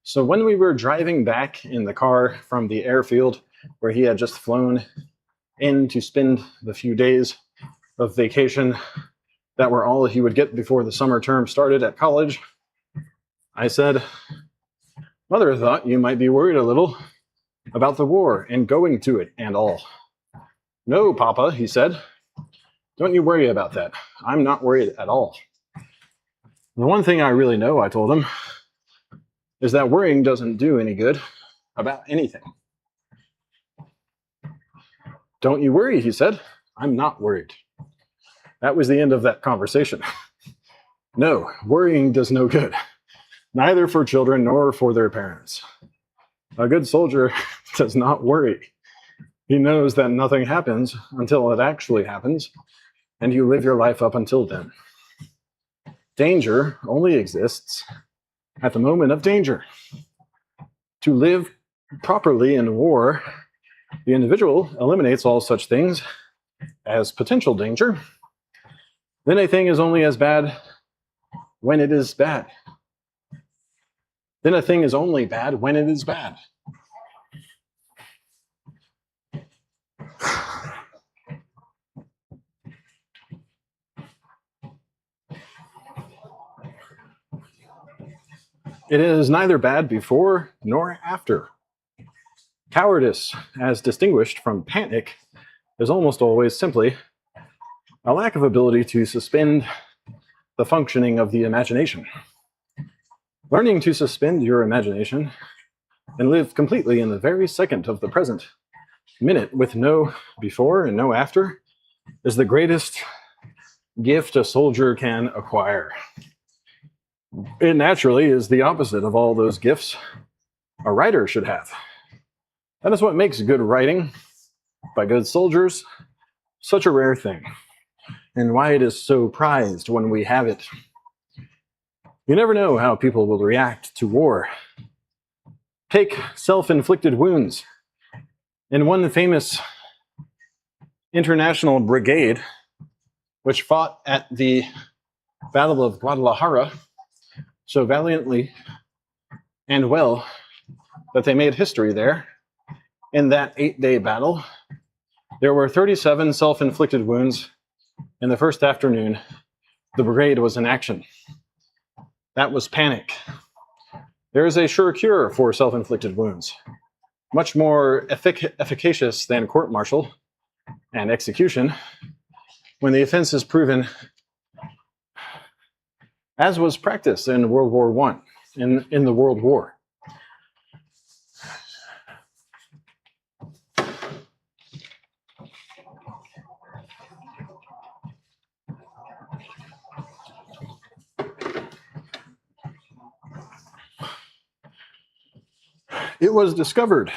So when we were driving back in the car from the airfield where he had just flown in to spend the few days of vacation that were all he would get before the summer term started at college, I said, "Mother thought you might be worried a little about the war and going to it and all." "No, Papa," he said. "Don't you worry about that. I'm not worried at all." The one thing I really know, I told him, is that worrying doesn't do any good about anything. "Don't you worry," he said. "I'm not worried." That was the end of that conversation. No, worrying does no good, neither for children nor for their parents. A good soldier does not worry. He knows that nothing happens until it actually happens, and you live your life up until then. Danger only exists at the moment of danger. To live properly in war, the individual eliminates all such things as potential danger. Then a thing is only as bad when it is bad. Then a thing is only bad when it is bad. It is neither bad before nor after. Cowardice, as distinguished from panic, is almost always simply a lack of ability to suspend the functioning of the imagination. Learning to suspend your imagination and live completely in the very second of the present minute with no before and no after is the greatest gift a soldier can acquire. It naturally is the opposite of all those gifts a writer should have. That is what makes good writing by good soldiers such a rare thing, and why it is so prized when we have it. You never know how people will react to war. Take self-inflicted wounds. In one famous international brigade, which fought at the Battle of Guadalajara so valiantly and well that they made history there, in that 8-day battle, there were 37 self-inflicted wounds in the first afternoon the brigade was in action. That was panic. There is a sure cure for self-inflicted wounds, much more efficacious than court-martial and execution, when the offense is proven, as was practiced in World War I, in the World War. It was discovered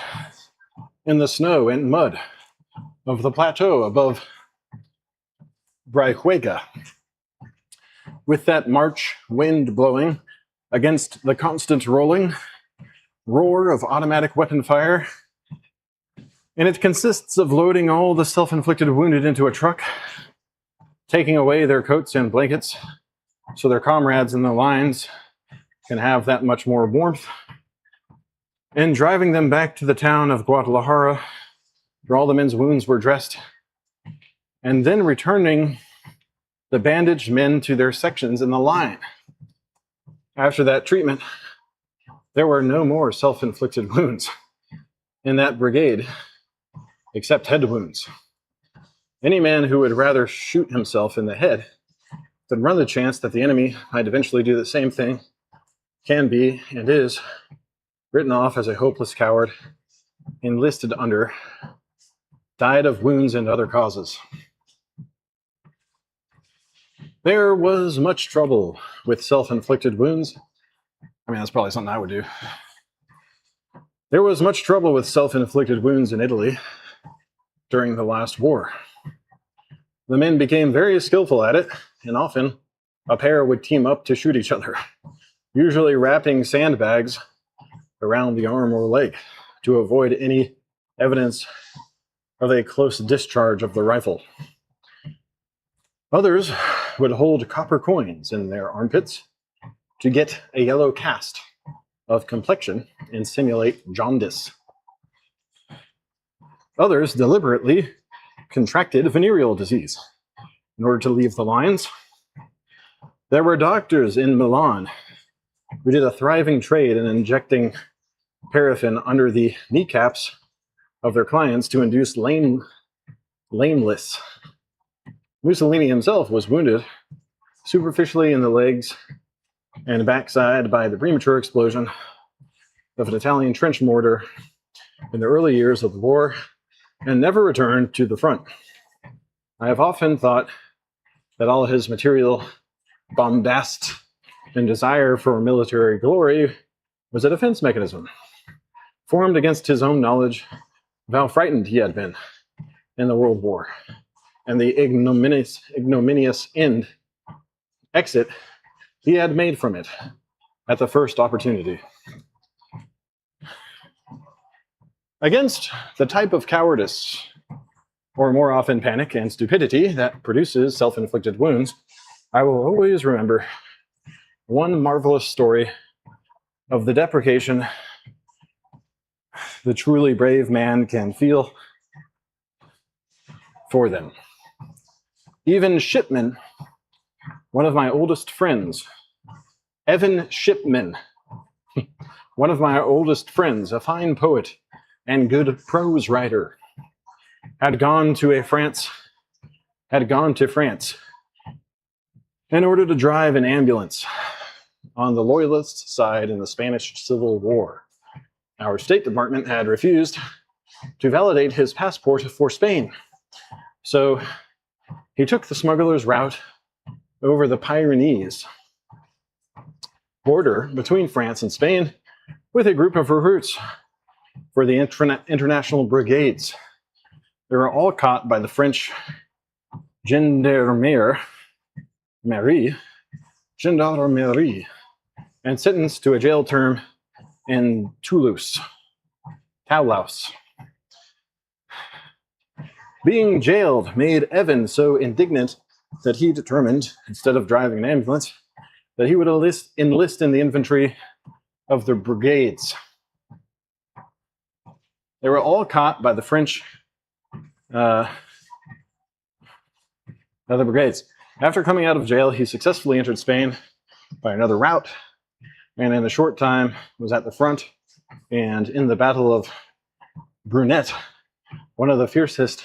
in the snow and mud of the plateau above Brihuega with that March wind blowing against the constant rolling roar of automatic weapon fire. And it consists of loading all the self-inflicted wounded into a truck, taking away their coats and blankets so their comrades in the lines can have that much more warmth, and driving them back to the town of Guadalajara, where all the men's wounds were dressed, and then returning the bandaged men to their sections in the line. After that treatment, there were no more self-inflicted wounds in that brigade, except head wounds. Any man who would rather shoot himself in the head than run the chance that the enemy might eventually do the same thing can be, and is, written off as a hopeless coward, enlisted under, died of wounds and other causes. There was much trouble with self-inflicted wounds. I mean, that's probably something I would do. There was much trouble with self-inflicted wounds in Italy during the last war. The men became very skillful at it, and often a pair would team up to shoot each other, usually wrapping sandbags around the arm or leg to avoid any evidence of a close discharge of the rifle. Others would hold copper coins in their armpits to get a yellow cast of complexion and simulate jaundice. Others deliberately contracted venereal disease in order to leave the lines. There were doctors in Milan who did a thriving trade in injecting paraffin under the kneecaps of their clients to induce lameness. Mussolini himself was wounded superficially in the legs and backside by the premature explosion of an Italian trench mortar in the early years of the war, and never returned to the front. I have often thought that all his material bombast and desire for military glory was a defense mechanism, formed against his own knowledge of how frightened he had been in the World War, and the ignominious exit he had made from it at the first opportunity. Against the type of cowardice, or more often panic and stupidity, that produces self-inflicted wounds, I will always remember one marvelous story of the deprecation the truly brave man can feel for them. Even Shipman, one of my oldest friends, Evan Shipman, one of my oldest friends, a fine poet and good prose writer, had gone to France in order to drive an ambulance on the Loyalist side in the Spanish Civil War. Our State Department had refused to validate his passport for Spain, so he took the smuggler's route over the Pyrenees border between France and Spain with a group of recruits for the international brigades. They were all caught by the French gendarmerie, and sentenced to a jail term in Toulouse. Being jailed made Evan so indignant that he determined, instead of driving an ambulance, that he would enlist in the infantry of the brigades. They were all caught by the French brigades. After coming out of jail, he successfully entered Spain by another route, and in a short time was at the front. And in the Battle of Brunet, one of the fiercest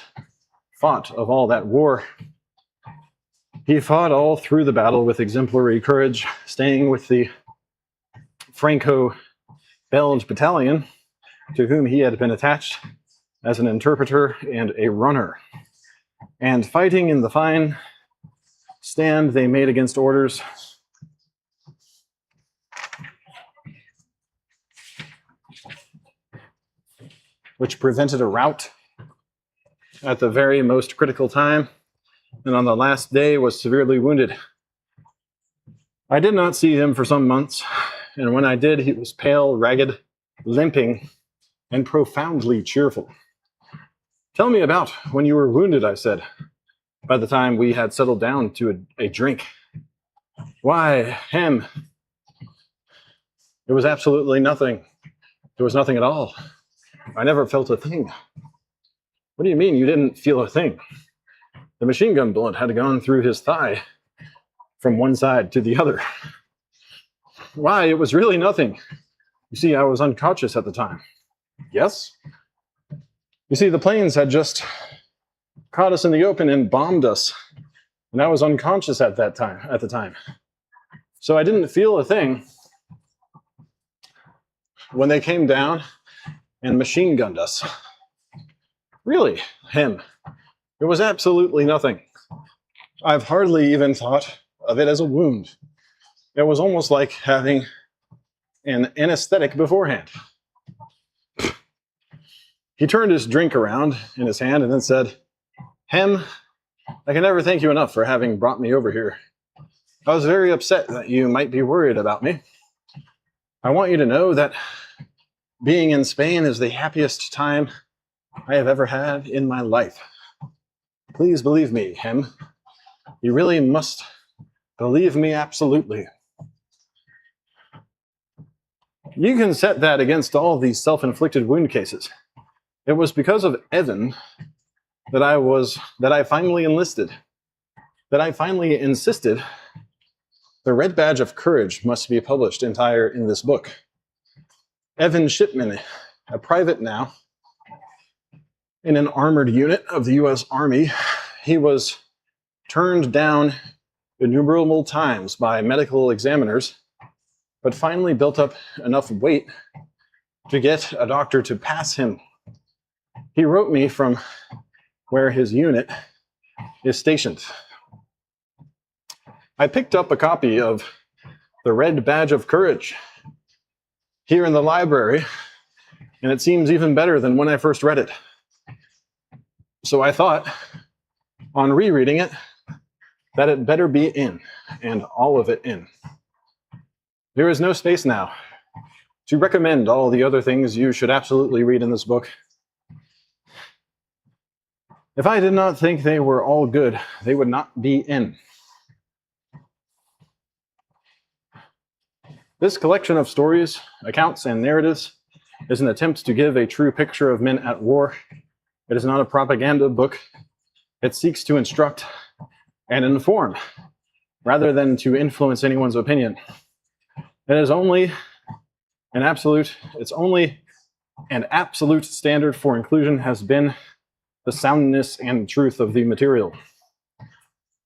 fought of all that war, he fought all through the battle with exemplary courage, staying with the Franco-Belge battalion, to whom he had been attached as an interpreter and a runner, and fighting in the fine stand they made against orders which prevented a rout at the very most critical time, and on the last day was severely wounded. I did not see him for some months, and when I did, he was pale, ragged, limping, and profoundly cheerful. "Tell me about when you were wounded," I said, by the time we had settled down to a drink. "Why, Hem, it was absolutely nothing. There was nothing at all. I never felt a thing." "What do you mean you didn't feel a thing?" "The machine gun bullet had gone through his thigh from one side to the other." "Why, it was really nothing. You see, I was unconscious at the time." "Yes?" "You see, the planes had just caught us in the open and bombed us, and I was unconscious at the time. So I didn't feel a thing when they came down and machine gunned us." "Really, Hem? It was absolutely nothing. I've hardly even thought of it as a wound. It was almost like having an anesthetic beforehand." He turned his drink around in his hand and then said, "Hem, I can never thank you enough for having brought me over here. I was very upset that you might be worried about me. I want you to know that being in Spain is the happiest time I have ever had in my life. Please believe me, Hem. You really must believe me absolutely. You can set that against all these self-inflicted wound cases. It was because of Evan that I finally enlisted, that I finally insisted the Red Badge of Courage must be published entire in this book. Evan Shipman, a private now in an armored unit of the U.S. Army, he was turned down innumerable times by medical examiners, but finally built up enough weight to get a doctor to pass him. He wrote me from where his unit is stationed. I picked up a copy of The Red Badge of Courage here in the library, and it seems even better than when I first read it. So I thought, on rereading it, that it better be in, and all of it in. There is no space now to recommend all the other things you should absolutely read in this book. If I did not think they were all good, they would not be in. This collection of stories, accounts, and narratives is an attempt to give a true picture of men at war. It is not a propaganda book. It seeks to instruct and inform, rather than to influence anyone's opinion. It is only an absolute standard for inclusion has been the soundness and truth of the material.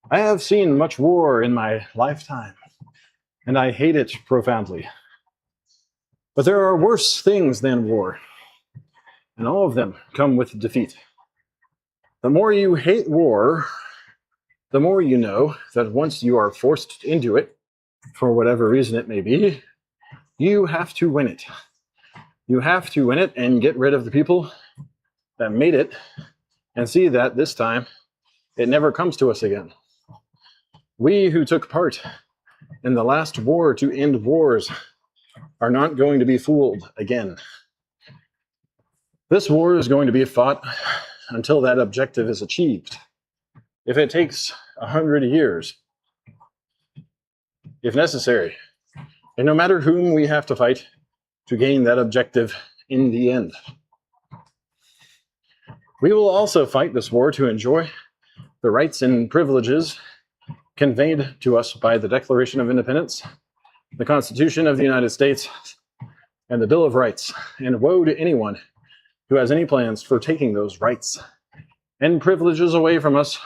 I have seen much war in my lifetime, and I hate it profoundly. But there are worse things than war, and all of them come with defeat. The more you hate war, the more you know that once you are forced into it, for whatever reason it may be, you have to win it. You have to win it and get rid of the people that made it, and see that this time it never comes to us again. We who took part in the last war to end wars are not going to be fooled again. This war is going to be fought until that objective is achieved. If it takes 100 years, if necessary, and no matter whom we have to fight to gain that objective in the end. We will also fight this war to enjoy the rights and privileges conveyed to us by the Declaration of Independence, the Constitution of the United States, and the Bill of Rights, and woe to anyone who has any plans for taking those rights and privileges away from us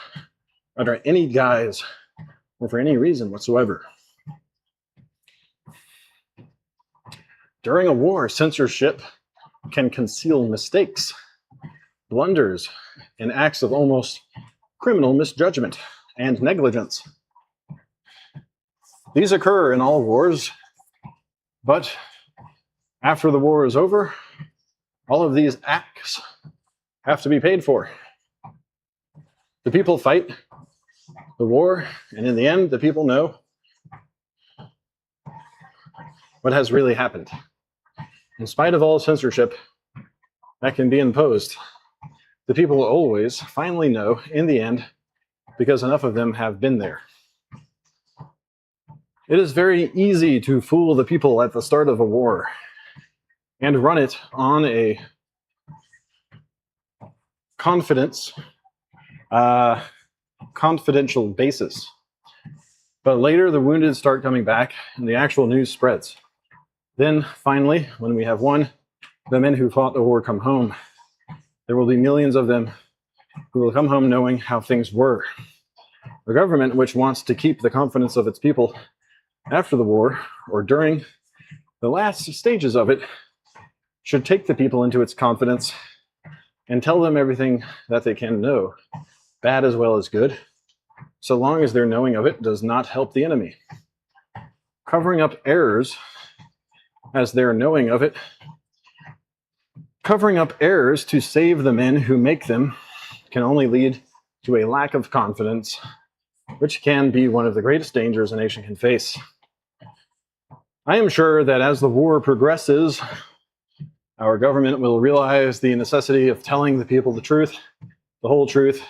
under any guise or for any reason whatsoever. During a war, censorship can conceal mistakes, blunders, and acts of almost criminal misjudgment and negligence. These occur in all wars, but after the war is over, all of these acts have to be paid for. The people fight the war, and in the end, the people know what has really happened. In spite of all censorship that can be imposed, the people will always finally know in the end, because enough of them have been there. It is very easy to fool the people at the start of a war and run it on a confidential basis. But later, the wounded start coming back, and the actual news spreads. Then, finally, when we have won, the men who fought the war come home. There will be millions of them who will come home knowing how things were. A government which wants to keep the confidence of its people after the war or during the last stages of it should take the people into its confidence and tell them everything that they can know, bad as well as good, so long as their knowing of it does not help the enemy. Covering up errors as their knowing of it, covering up errors to save the men who make them can only lead to a lack of confidence, which can be one of the greatest dangers a nation can face. I am sure that as the war progresses, our government will realize the necessity of telling the people the truth, the whole truth,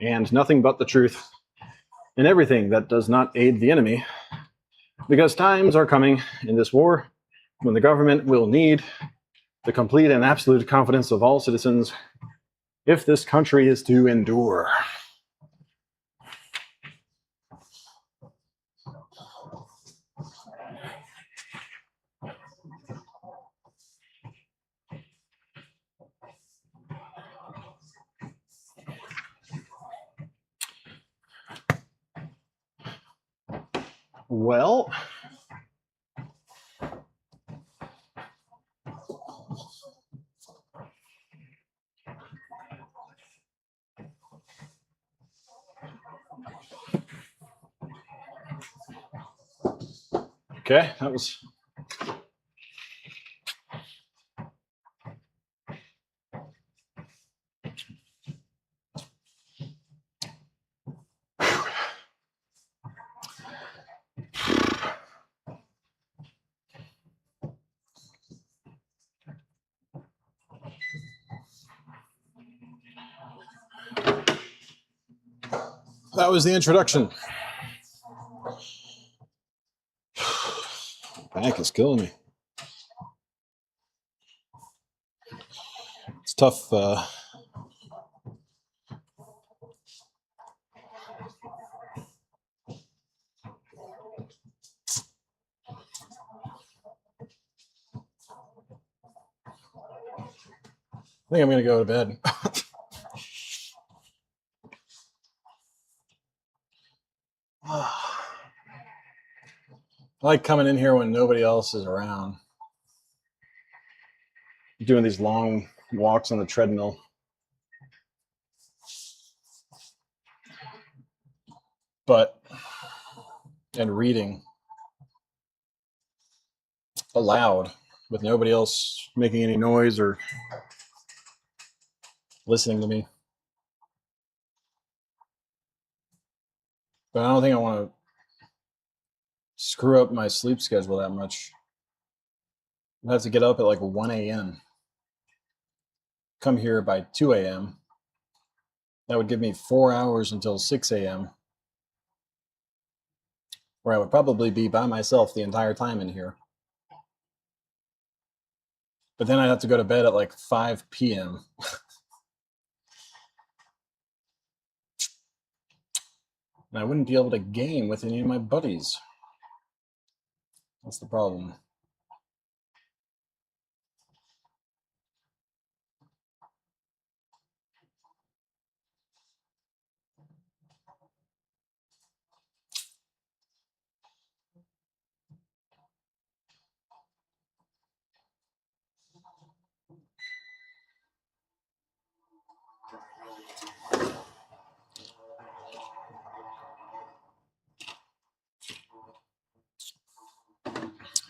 and nothing but the truth, and everything that does not aid the enemy, because times are coming in this war when the government will need the complete and absolute confidence of all citizens if this country is to endure. Well, okay, that was the introduction. Back is killing me. It's tough. I think I'm going to go to bed. I like coming in here when nobody else is around. Doing these long walks on the treadmill. And reading aloud with nobody else making any noise or listening to me. But I don't think I want to screw up my sleep schedule that much. I have to get up at like 1 a.m. Come here by 2 a.m. That would give me 4 hours until 6 a.m. where I would probably be by myself the entire time in here. But then I'd have to go to bed at like 5 p.m. And I wouldn't be able to game with any of my buddies. That's the problem.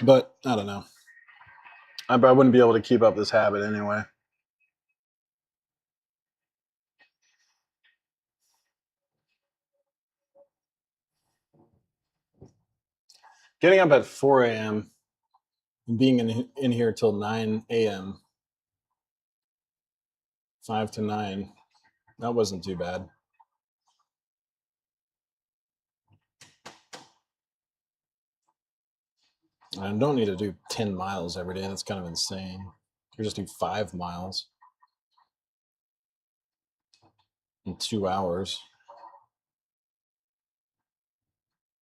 But I don't know. I wouldn't be able to keep up this habit anyway. Getting up at 4 a.m. being in here till 9 a.m. 5 to 9. That wasn't too bad. I don't need to do 10 miles every day. That's kind of insane. You just do 5 miles in 2 hours.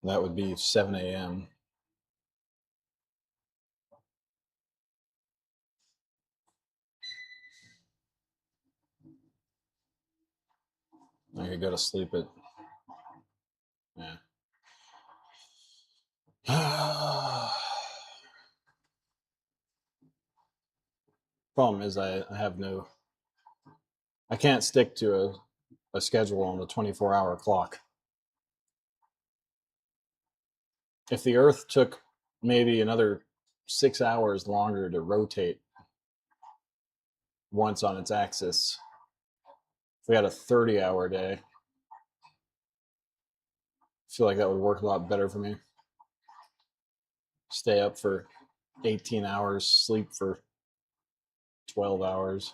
That would be 7 a.m. I could go to sleep at, yeah. Problem is I can't stick to a schedule on the 24-hour clock. If the Earth took maybe another 6 hours longer to rotate once on its axis, if we had a 30-hour day, I feel like that would work a lot better for me. Stay up for 18 hours, sleep for 12 hours.